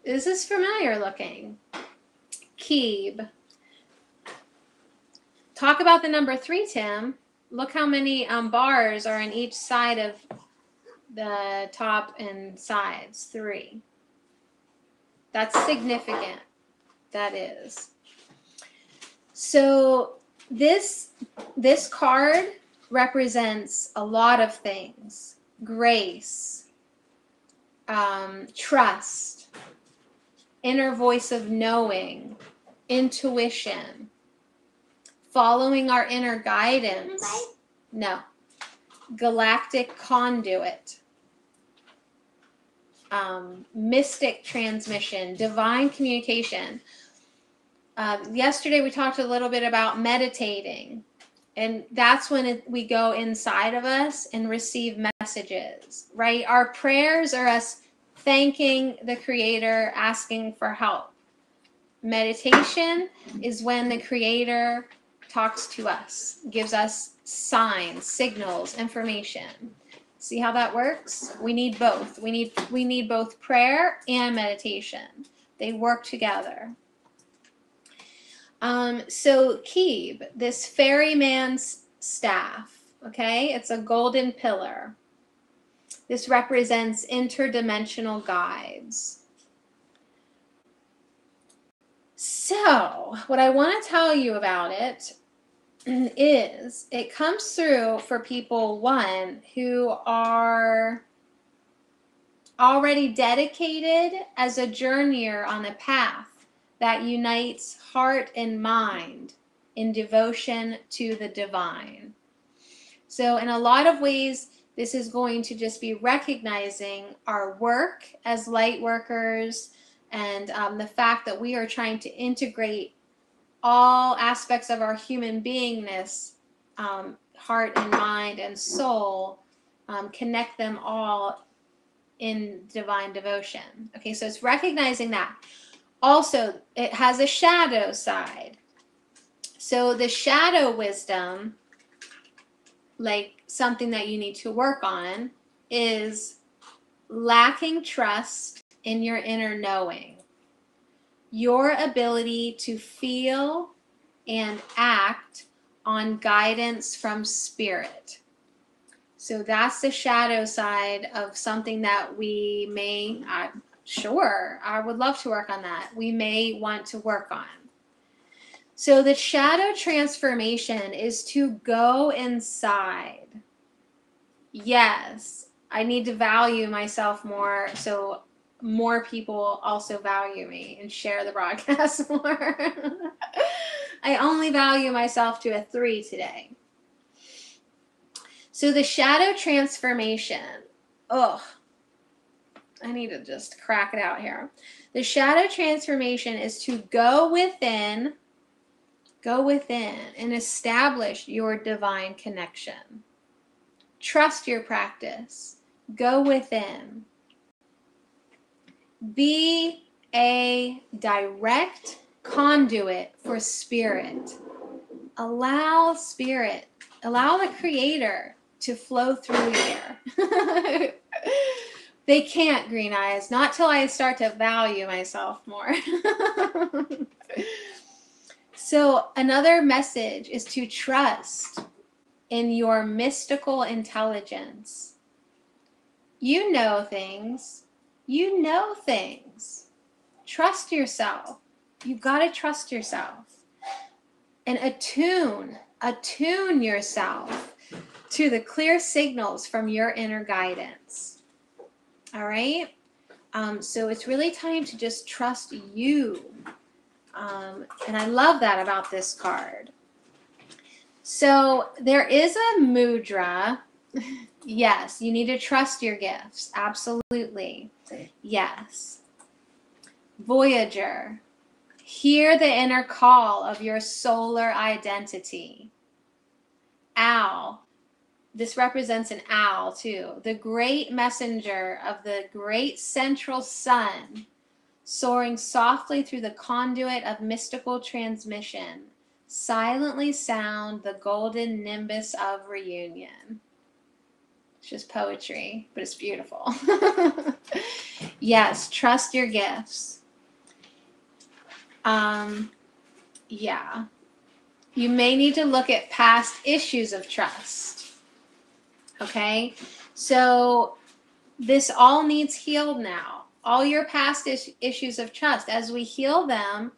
this is familiar looking. Keeb. Talk about the number 3, Tim. Look how many bars are in each side of the top and sides. 3. That's significant. That is. So this card represents a lot of things. Grace, trust, inner voice of knowing, intuition, following our inner guidance. No. Galactic conduit, mystic transmission, divine communication. Yesterday we talked a little bit about meditating, and that's when we go inside of us and receive messages, right? Our prayers are us thanking the Creator, asking for help. Meditation is when the Creator talks to us, gives us signs, signals, information. See how that works? We need both. We need both prayer and meditation. They work together. So Keeb, this ferryman's staff, okay? It's a golden pillar. This represents interdimensional guides. So, what I want to tell you about it is it comes through for people, 1, who are already dedicated as a journeyer on a path that unites heart and mind in devotion to the divine. So in a lot of ways, this is going to just be recognizing our work as light workers, and the fact that we are trying to integrate all aspects of our human beingness, heart and mind and soul, connect them all in divine devotion. Okay, so it's recognizing that. Also, it has a shadow side. So the shadow wisdom, like something that you need to work on, is lacking trust in your inner knowing. Your ability to feel and act on guidance from spirit. So that's the shadow side of something that we may, sure, I would love to work on that. We may want to work on. So the shadow transformation is to go inside. Yes, I need to value myself more so more people also value me and share the broadcast more. I only value myself to a 3 today. So the shadow transformation. Ugh. I need to just crack it out here. The shadow transformation is to go within and establish your divine connection. Trust your practice. Go within. Be a direct conduit for spirit. Allow spirit, allow the creator to flow through here. They can't, Green Eyes, not till I start to value myself more. So another message is to trust in your mystical intelligence. You know things. You know things. Trust yourself. You've got to trust yourself. And attune yourself to the clear signals from your inner guidance. All right? So it's really time to just trust you. And I love that about this card. So there is a mudra. Yes, you need to trust your gifts. Absolutely. Yes. Voyager. Hear the inner call of your solar identity. Owl. This represents an owl too. The great messenger of the great central sun, soaring softly through the conduit of mystical transmission. Silently sound the golden nimbus of reunion. It's just poetry, but it's beautiful. Yes, trust your gifts. Yeah. You may need to look at past issues of trust. Okay? So this all needs healed now. All your past issues of trust. As we heal them,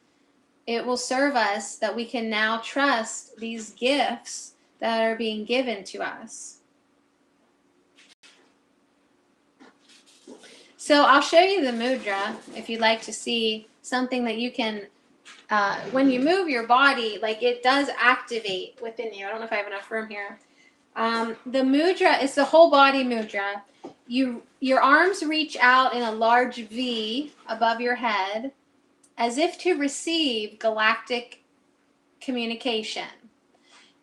it will serve us that we can now trust these gifts that are being given to us. So I'll show you the mudra if you'd like to see something that you can, when you move your body, like it does activate within you. I don't know if I have enough room here. The mudra is the whole body mudra. Your arms reach out in a large V above your head as if to receive galactic communication.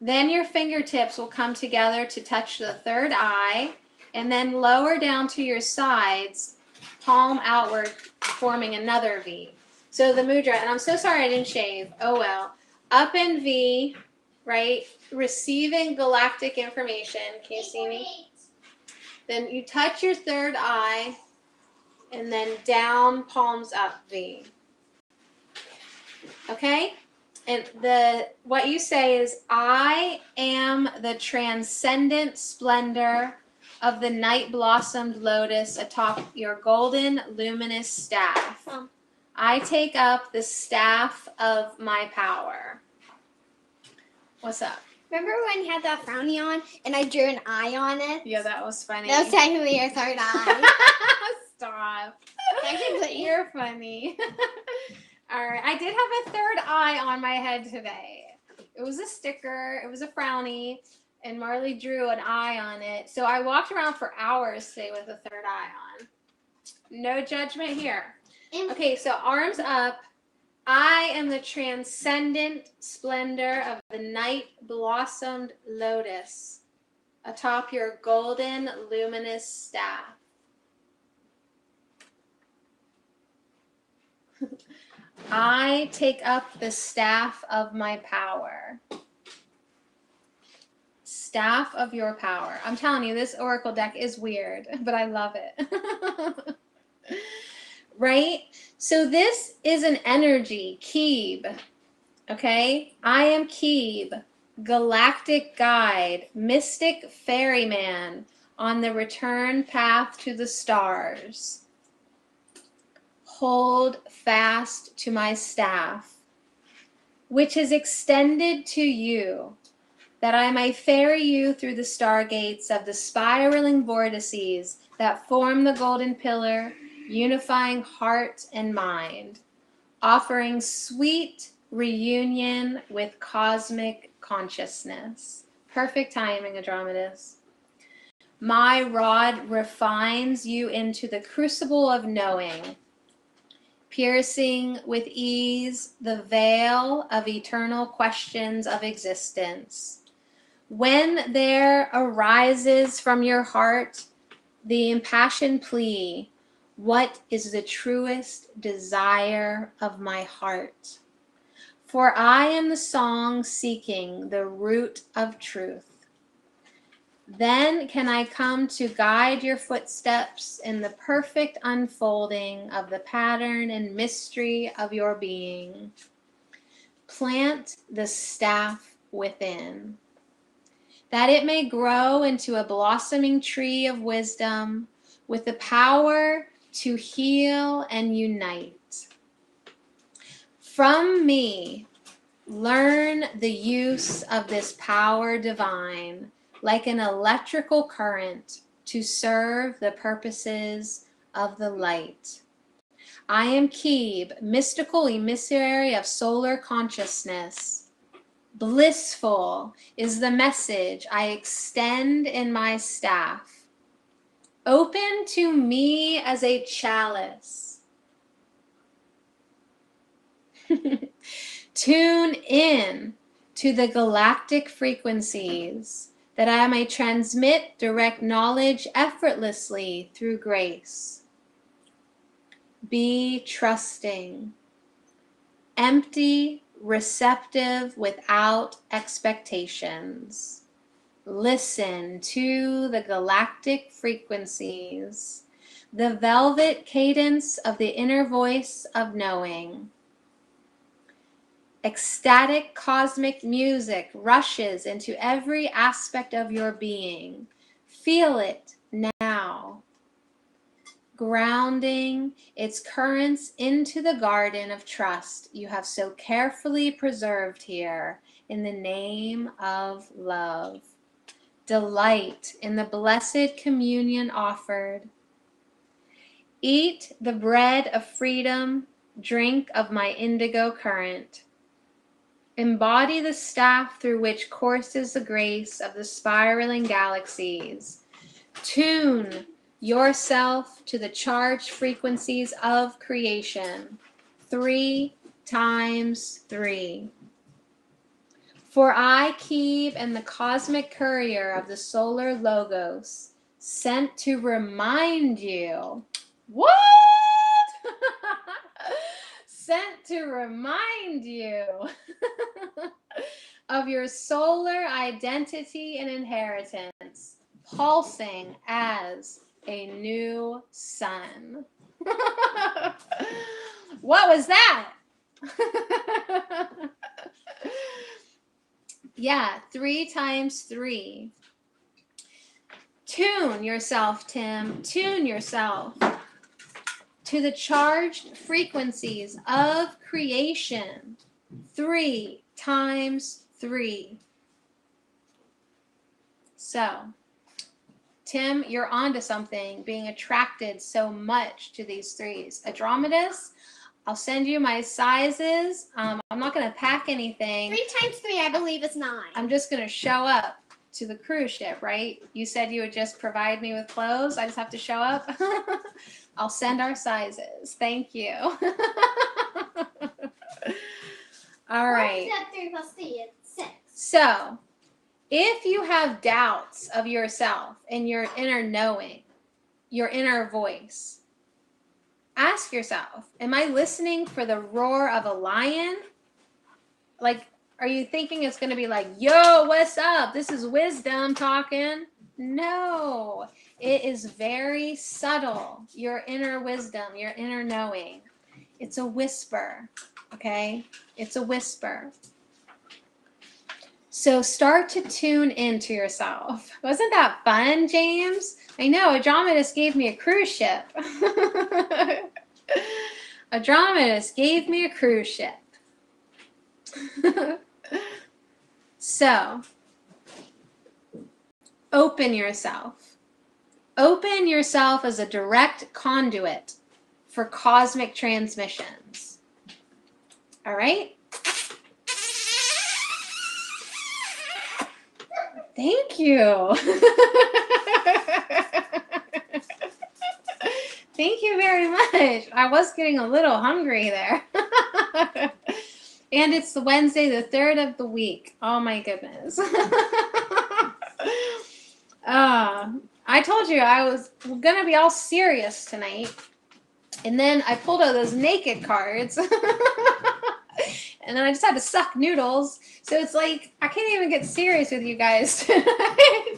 Then your fingertips will come together to touch the third eye and then lower down to your sides, palm outward, forming another V. So the mudra, and I'm so sorry I didn't shave. Oh well. Up in V, right? Receiving galactic information. Can you see me? Then you touch your third eye and then down, palms up V. Okay? And what you say is, I am the transcendent splendor of the night blossomed lotus atop your golden luminous staff. I take up the staff of my power. What's up? Remember when you had that frowny on and I drew an eye on it? Yeah, that was funny. That was technically your third eye. Stop. Technically. You're funny. All right. I did have a third eye on my head today. It was a sticker. It was a frowny. And Marley drew an eye on it. So I walked around for hours today with a third eye on. No judgment here. Okay, so arms up. I am the transcendent splendor of the night blossomed lotus atop your golden luminous staff. I take up the staff of my power. Staff of your power. I'm telling you, this oracle deck is weird, but I love it. Right? So this is an energy, Keeb. Okay? I am Keeb, galactic guide, mystic ferryman on the return path to the stars. Hold fast to my staff, which is extended to you. that I may ferry you through the stargates of the spiraling vortices that form the golden pillar, unifying heart and mind, offering sweet reunion with cosmic consciousness. Perfect timing, Andromedus. My rod refines you into the crucible of knowing, piercing with ease the veil of eternal questions of existence. When there arises from your heart the impassioned plea, what is the truest desire of my heart? For I am the song seeking the root of truth. Then can I come to guide your footsteps in the perfect unfolding of the pattern and mystery of your being. Plant the staff within, that it may grow into a blossoming tree of wisdom with the power to heal and unite. From me, learn the use of this power divine, like an electrical current, to serve the purposes of the light. I am Keeb, mystical emissary of solar consciousness. Blissful is the message I extend in my staff. Open to me as a chalice. Tune in to the galactic frequencies that I may transmit direct knowledge effortlessly through grace. Be trusting, empty, receptive without expectations. Listen to the galactic frequencies, the velvet cadence of the inner voice of knowing. Ecstatic cosmic music rushes into every aspect of your being. Feel it now, grounding its currents into the garden of trust you have so carefully preserved here in the name of love. Delight in the blessed communion offered. Eat the bread of freedom, drink of my indigo current. Embody the staff through which courses the grace of the spiraling galaxies. Tune yourself to the charged frequencies of creation. 3 times 3. For I, Keeb, am the cosmic courier of the solar logos, sent to remind you. What? Sent to remind you of your solar identity and inheritance, pulsing as a new sun. What was that? Yeah, 3 times 3. Tune yourself, Tim. Tune yourself to the charged frequencies of creation. 3 times 3. So, Tim, you're onto something, being attracted so much to these threes. Andromedus, I'll send you my sizes. I'm not going to pack anything. 3 times 3, I believe, is 9. I'm just going to show up to the cruise ship, right? You said you would just provide me with clothes. I just have to show up. I'll send our sizes. Thank you. All right. 3 plus 3 is 6. So, if you have doubts of yourself and your inner knowing, your inner voice, ask yourself, am I listening for the roar of a lion? Like, are you thinking it's going to be like, yo, what's up? This is wisdom talking. No, it is very subtle. Your inner wisdom, your inner knowing. It's a whisper, okay? It's a whisper. So start to tune into yourself. Wasn't that fun, James? I know, Andromedus gave me a cruise ship. Andromedus gave me a cruise ship. So, Open yourself. Open yourself as a direct conduit for cosmic transmissions. All right? Thank you. Thank you very much. I was getting a little hungry there. And it's the Wednesday, the 3rd of the week. Oh my goodness. I told you I was going to be all serious tonight. And then I pulled out those naked cards. And then I just had to suck noodles. So it's like, I can't even get serious with you guys tonight.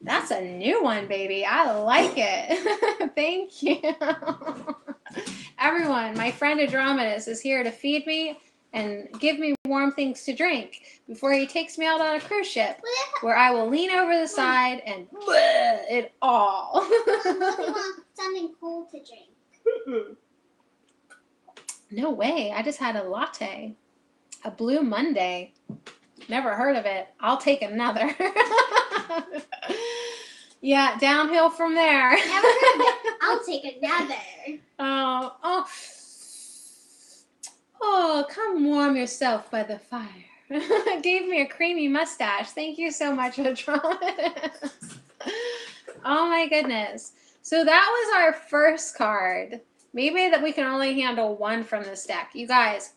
That's a new one, baby. I like it. Thank you. Everyone, my friend Andromedas is here to feed me and give me warm things to drink before he takes me out on a cruise ship where I will lean over the side and bleh it all. Something cool to drink. No way. I just had a latte. A Blue Monday. Never heard of it. I'll take another. Yeah, downhill from there. Never heard of it. I'll take another. Oh, come warm yourself by the fire. Gave me a creamy mustache. Thank you so much, Andromedas. Oh my goodness. So that was our first card. Maybe that we can only handle one from this deck. You guys,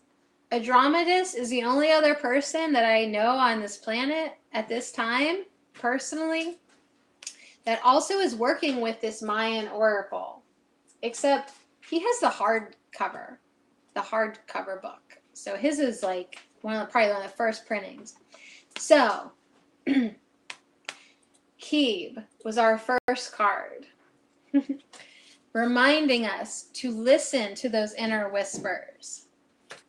Andromedas is the only other person that I know on this planet at this time, personally, that also is working with this Mayan oracle, except he has the hardcover book. So his is like probably one of the first printings. So Keeb was our first card, reminding us to listen to those inner whispers,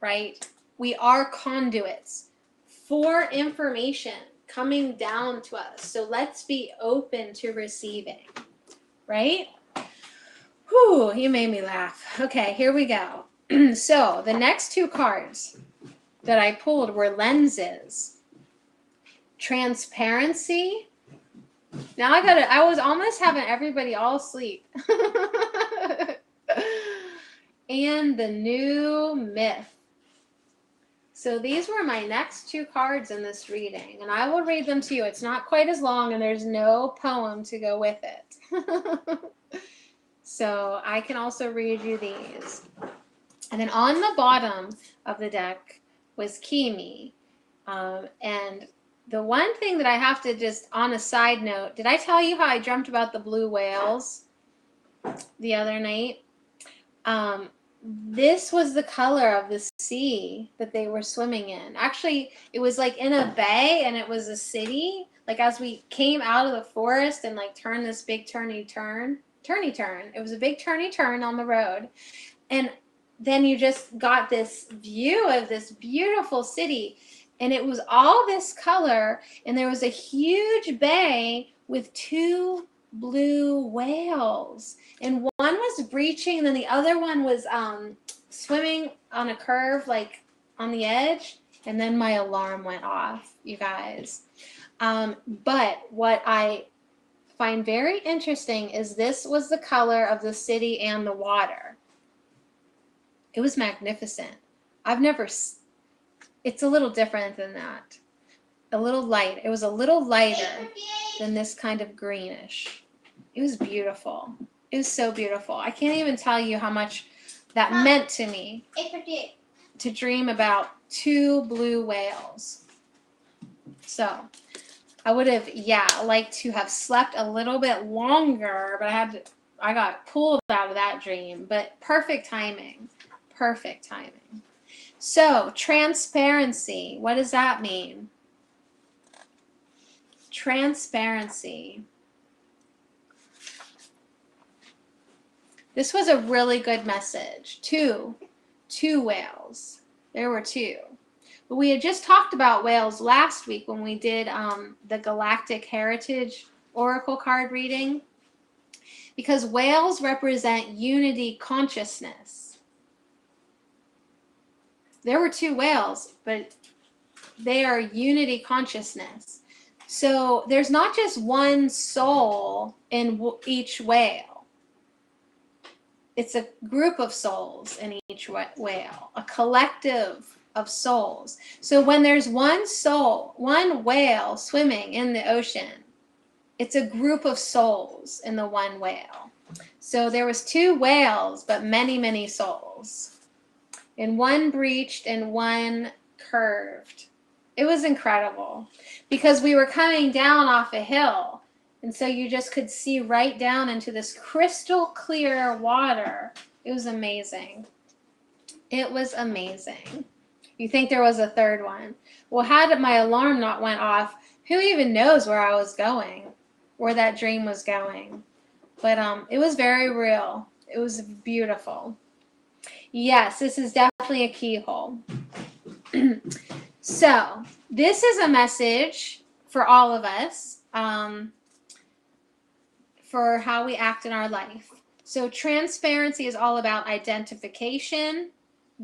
right? We are conduits for information coming down to us. So let's be open to receiving, right? Whew, you made me laugh. Okay, here we go. So the next two cards that I pulled were lenses, transparency. Now I was almost having everybody all asleep. And the new myth. So these were my next two cards in this reading, and I will read them to you. It's not quite as long, and there's no poem to go with it. So I can also read you these. And then on the bottom of the deck was Kimi. And the one thing that I have to just, on a side note, did I tell you how I dreamt about the blue whales the other night? This was the color of the sea that they were swimming in. Actually, it was like in a bay, and it was a city. Like as we came out of the forest and like turned this big turny turn. It was a big turny turn on the road. And then you just got this view of this beautiful city. And it was all this color. And there was a huge bay with two blue whales. And one was breaching, and then the other one was swimming on a curve, like on the edge. And then my alarm went off, you guys. But what I find very interesting is this was the color of the city and the water. It was magnificent. It's a little different than that. A little light. It was a little lighter than this kind of greenish. It was beautiful. It was so beautiful. I can't even tell you how much that meant to me to dream about two blue whales. So I would have, liked to have slept a little bit longer, but I got pulled out of that dream. But perfect timing. Perfect timing. So transparency. What does that mean? Transparency. This was a really good message. Two whales. There were two. But we had just talked about whales last week when we did the Galactic Heritage Oracle card reading, because whales represent unity consciousness. There were two whales, but they are unity consciousness. So there's not just one soul in each whale. It's a group of souls in each whale, a collective of souls. So when there's one soul, one whale swimming in the ocean, it's a group of souls in the one whale. So there was 2 whales, but many, many souls. And one breached and one curved. It was incredible because we were coming down off a hill. And so you just could see right down into this crystal clear water. It was amazing. It was amazing. You think there was a third one. Well, had my alarm not went off, who even knows where I was going, where that dream was going. But it was very real. It was beautiful. Yes, this is definitely a keyhole. So this is a message for all of us for how we act in our life. So transparency is all about identification,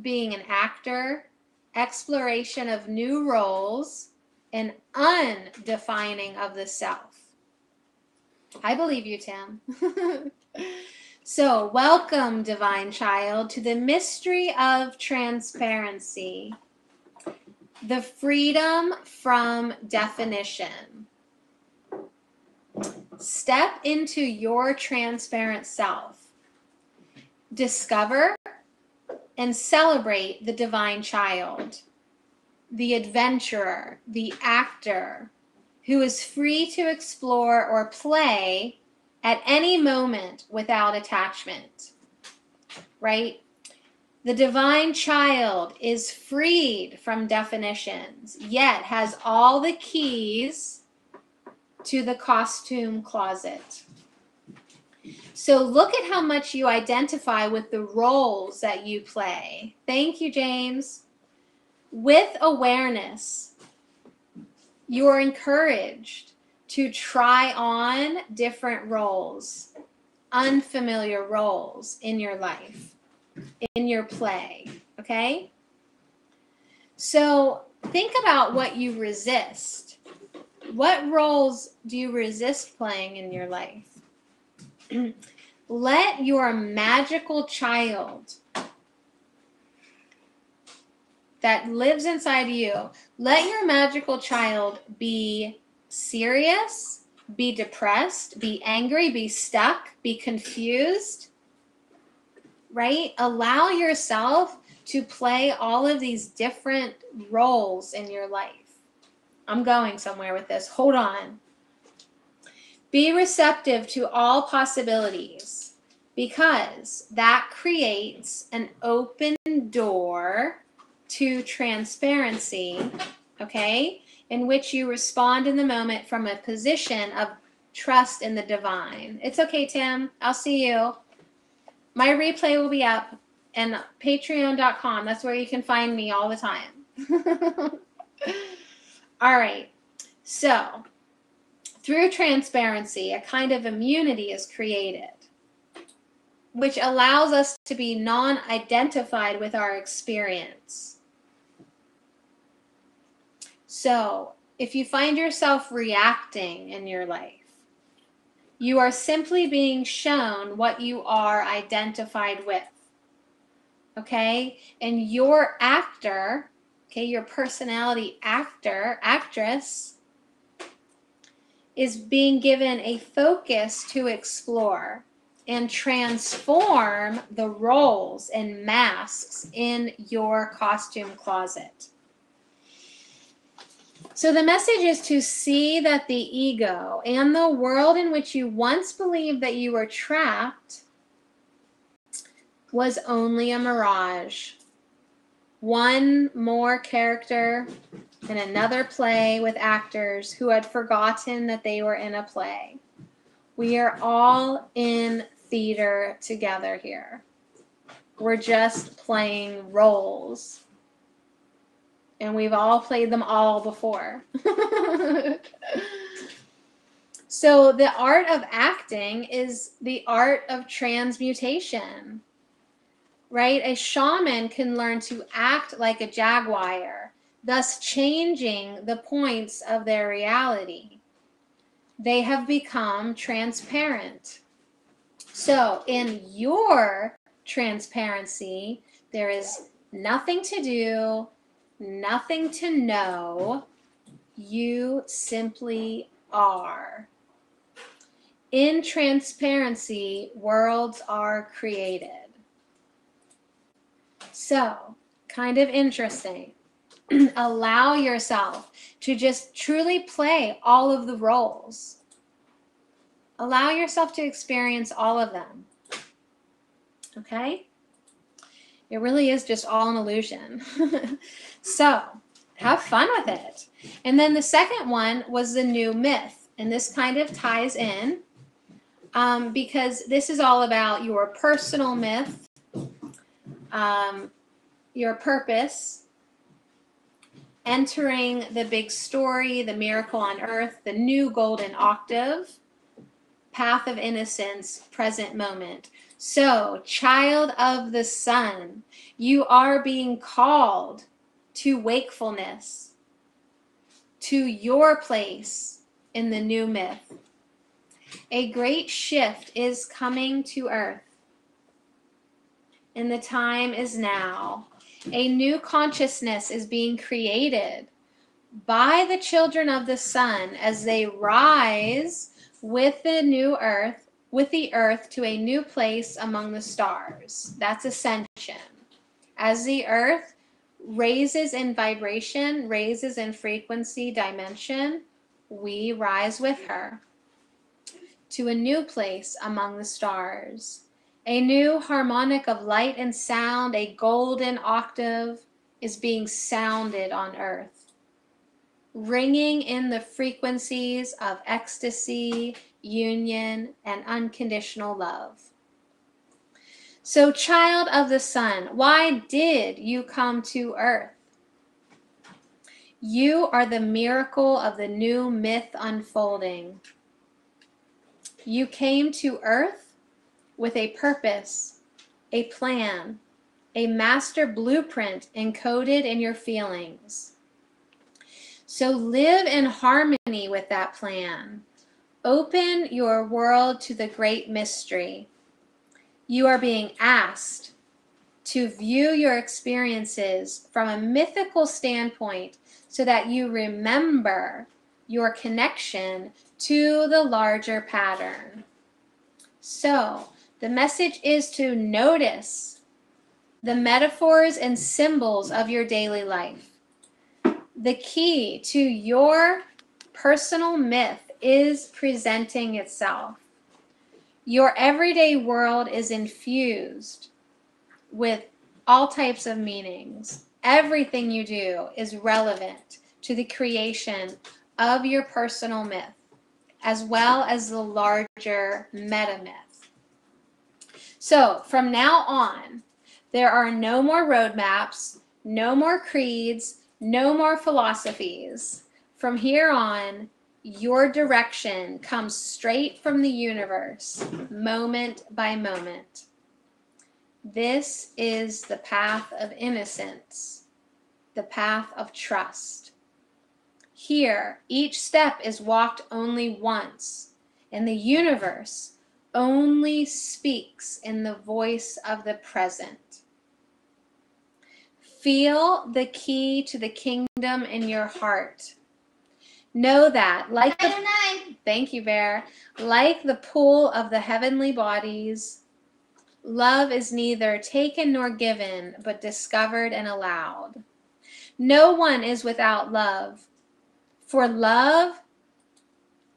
being an actor, exploration of new roles, and undefining of the self. I believe you, Tim. So welcome, divine child, to the mystery of transparency. The freedom from definition. Step into your transparent self. Discover and celebrate the divine child, the adventurer, the actor, who is free to explore or play at any moment without attachment, right? The divine child is freed from definitions, yet has all the keys to the costume closet. So look at how much you identify with the roles that you play. Thank you, James. With awareness, you are encouraged to try on different roles, unfamiliar roles in your life, in your play, okay? So think about what you resist. What roles do you resist playing in your life? Let your magical child that lives inside you, let your magical child be serious, be depressed, be angry, be stuck, be confused, right? Allow yourself to play all of these different roles in your life. I'm going somewhere with this. Hold on. Be receptive to all possibilities, because that creates an open door to transparency, okay, in which you respond in the moment from a position of trust in the divine. It's okay, Tim. I'll see you. My replay will be up and patreon.com. That's where you can find me all the time. All right. So, through transparency, a kind of immunity is created, which allows us to be non-identified with our experience. So, if you find yourself reacting in your life, you are simply being shown what you are identified with. Okay? And your actor, okay, your personality actor, actress, is being given a focus to explore and transform the roles and masks in your costume closet. So the message is to see that the ego and the world in which you once believed that you were trapped was only a mirage. One more character in another play with actors who had forgotten that they were in a play. We are all in theater together here. We're just playing roles. And we've all played them all before. So the art of acting is the art of transmutation, right? A shaman can learn to act like a jaguar, thus changing the points of their reality. They have become transparent. So in your transparency, there is nothing to do, nothing to know. You simply are. In transparency, worlds are created. So, kind of interesting. Allow yourself to just truly play all of the roles. Allow yourself to experience all of them. Okay? It really is just all an illusion. So, have fun with it. And then the second one was the new myth. And this kind of ties in because this is all about your personal myth, your purpose, entering the big story, the miracle on earth, the new golden octave, path of innocence, present moment. So, child of the sun, you are being called to wakefulness, to your place in the new myth. A great shift is coming to earth, and the time is now. A new consciousness is being created by the children of the sun as they rise with the new earth, with the earth to a new place among the stars. That's ascension. As the earth raises in vibration, raises in frequency, dimension, we rise with her to a new place among the stars. A new harmonic of light and sound, a golden octave, is being sounded on earth, ringing in the frequencies of ecstasy, union, and unconditional love. So, child of the sun, why did you come to earth? You are the miracle of the new myth unfolding. You came to earth with a purpose, a plan, a master blueprint encoded in your feelings. So live in harmony with that plan. Open your world to the great mystery. You are being asked to view your experiences from a mythical standpoint so that you remember your connection to the larger pattern. So, the message is to notice the metaphors and symbols of your daily life. The key to your personal myth is presenting itself. Your everyday world is infused with all types of meanings. Everything you do is relevant to the creation of your personal myth, as well as the larger meta myth. So, from now on, there are no more roadmaps, no more creeds, no more philosophies. From here on, your direction comes straight from the universe, moment by moment. This is the path of innocence, the path of trust. Here, each step is walked only once, and the universe only speaks in the voice of the present. Feel the key to the kingdom in your heart. Know that, like thank you, Bear, like the pool of the heavenly bodies, love is neither taken nor given, but discovered and allowed. No one is without love, for love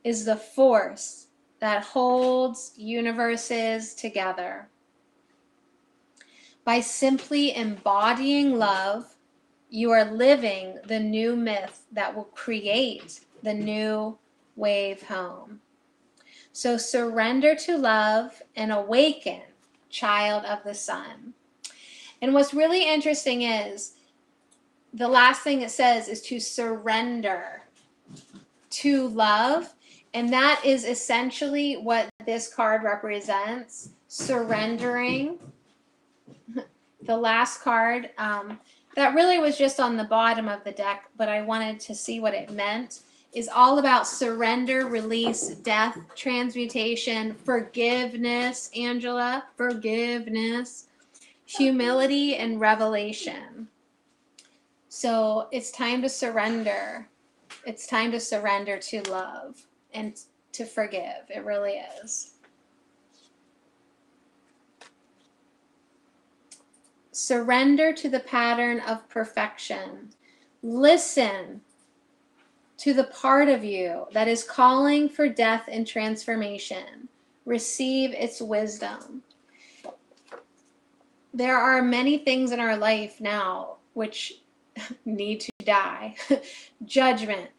is the force that holds universes together. By simply embodying love, you are living the new myth that will create the new wave home. So surrender to love and awaken, child of the sun. And what's really interesting is the last thing it says is to surrender to love. And that is essentially what this card represents, surrendering. The last card, that really was just on the bottom of the deck, but I wanted to see what it meant, is all about surrender, release, death, transmutation, forgiveness, Angela, forgiveness, humility, and revelation. So it's time to surrender. It's time to surrender to love and to forgive. It really is. Surrender to the pattern of perfection. Listen to the part of you that is calling for death and transformation. Receive its wisdom. There are many things in our life now which need to die. Judgment,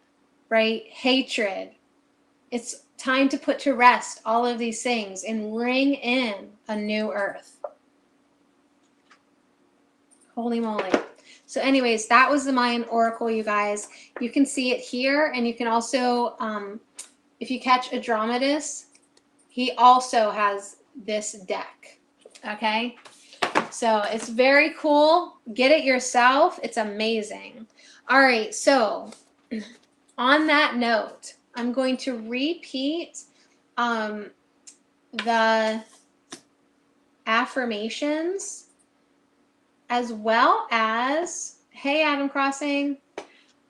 right? Hatred. It's time to put to rest all of these things and ring in a new earth. Holy moly. So anyways, that was the Mayan Oracle, you guys. You can see it here, and you can also, if you catch Andromedus, he also has this deck, okay? So it's very cool. Get it yourself. It's amazing. All right, so on that note, I'm going to repeat the affirmations, as well as, hey, Adam Crossing.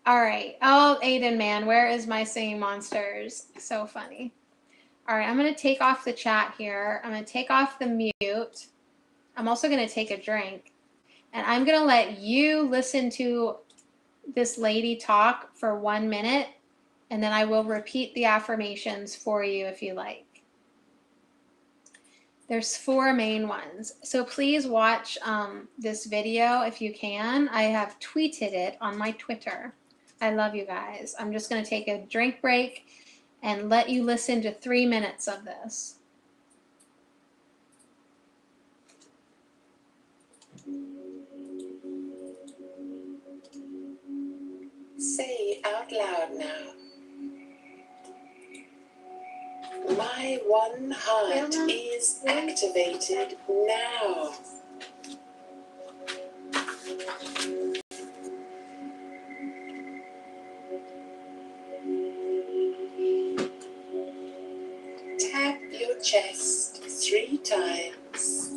All right. Oh, Aiden, man, where is my singing monsters? So funny. All right, I'm going to take off the chat here. I'm going to take off the mute. I'm also going to take a drink. And I'm going to let you listen to this lady talk for 1 minute. And then I will repeat the affirmations for you if you like. There's 4 main ones. So please watch this video if you can. I have tweeted it on my Twitter. I love you guys. I'm just going to take a drink break and let you listen to 3 minutes of this. Say out loud now. My one heart is activated now. Tap your chest 3 times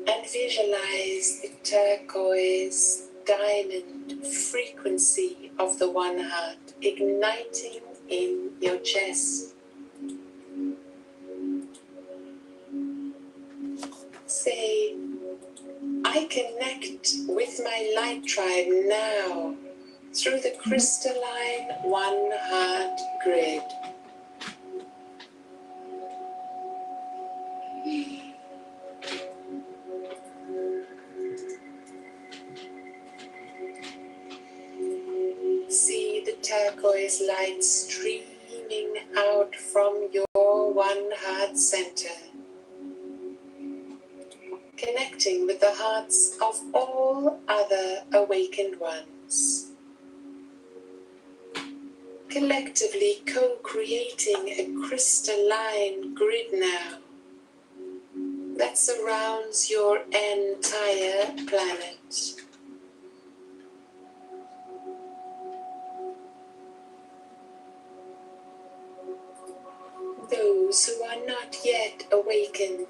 and visualize the turquoise diamond frequency of the one heart igniting in your chest. Say, I connect with my light tribe now through the crystalline one heart grid. See the turquoise light streaming out from your one heart center, connecting with the hearts of all other awakened ones. Collectively co-creating a crystalline grid now that surrounds your entire planet. Those who are not yet awakened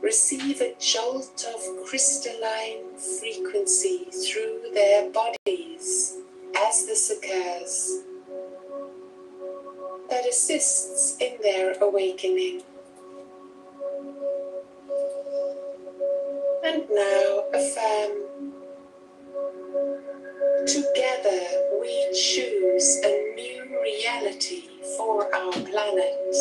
receive a jolt of crystalline frequency through their bodies as this occurs that assists in their awakening. And now affirm, together we choose a new reality for our planet.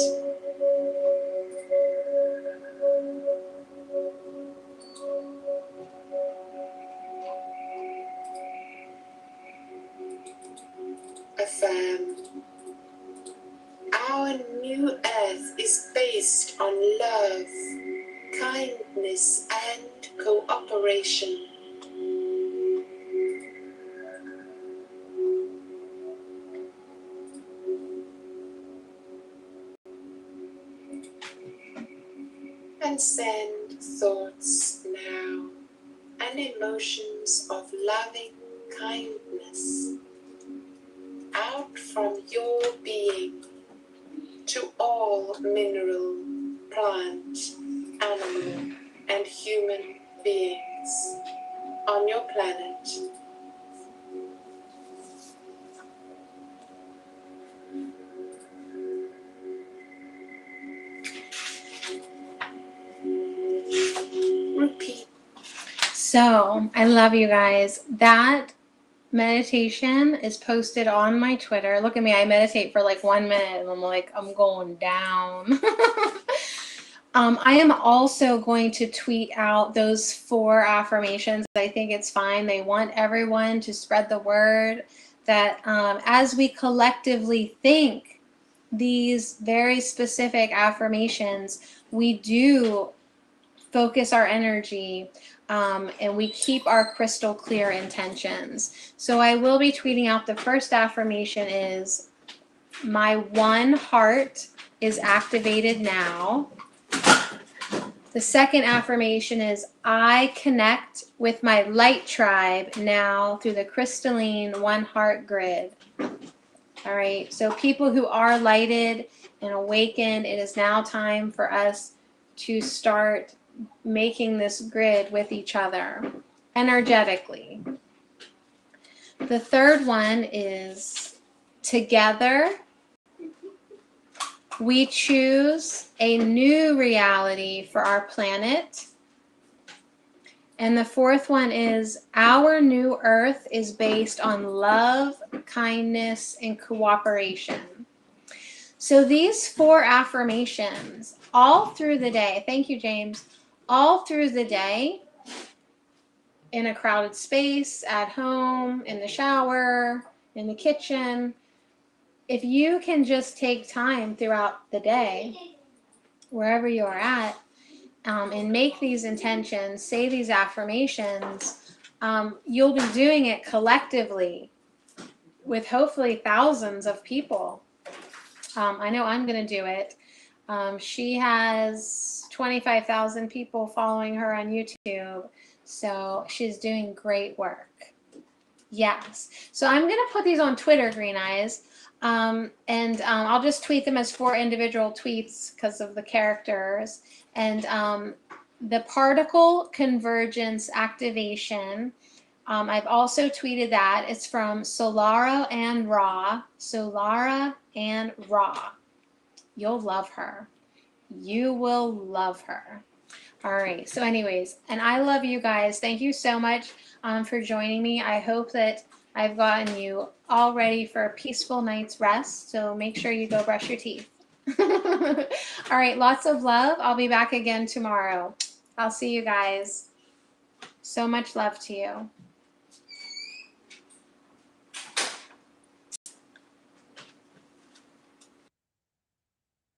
Affirm, our new earth is based on love, kindness, and cooperation. And send thoughts now and emotions of loving kindness out from your being to all mineral, plant, animal, and human beings on your planet. Repeat. So I love you guys. That meditation is posted on my Twitter. Look at me, I meditate for like 1 minute and I'm like, I'm going down. I am also going to tweet out those 4 affirmations. I think it's fine. They want everyone to spread the word that as we collectively think these very specific affirmations, we do focus our energy and we keep our crystal clear intentions. So I will be tweeting out the first affirmation is, my one heart is activated now. The second affirmation is, I connect with my light tribe now through the crystalline one heart grid. All right, so people who are lighted and awakened, it is now time for us to start making this grid with each other energetically. The third one is, together we choose a new reality for our planet. And the fourth one is, our new earth is based on love, kindness, and cooperation. So these 4 affirmations all through the day, thank you, James, all through the day, in a crowded space, at home, in the shower, in the kitchen, if you can just take time throughout the day, wherever you are at, and make these intentions, say these affirmations, you'll be doing it collectively with hopefully thousands of people. I know I'm going to do it. She has 25,000 people following her on YouTube, so she's doing great work. Yes. So I'm going to put these on Twitter, Green Eyes, and I'll just tweet them as 4 individual tweets because of the characters. And the particle convergence activation, I've also tweeted that. It's from Solara and Ra. Solara and Ra. You'll love her. You will love her. All right. So anyways, and I love you guys. Thank you so much for joining me. I hope that I've gotten you all ready for a peaceful night's rest. So make sure you go brush your teeth. All right. Lots of love. I'll be back again tomorrow. I'll see you guys. So much love to you.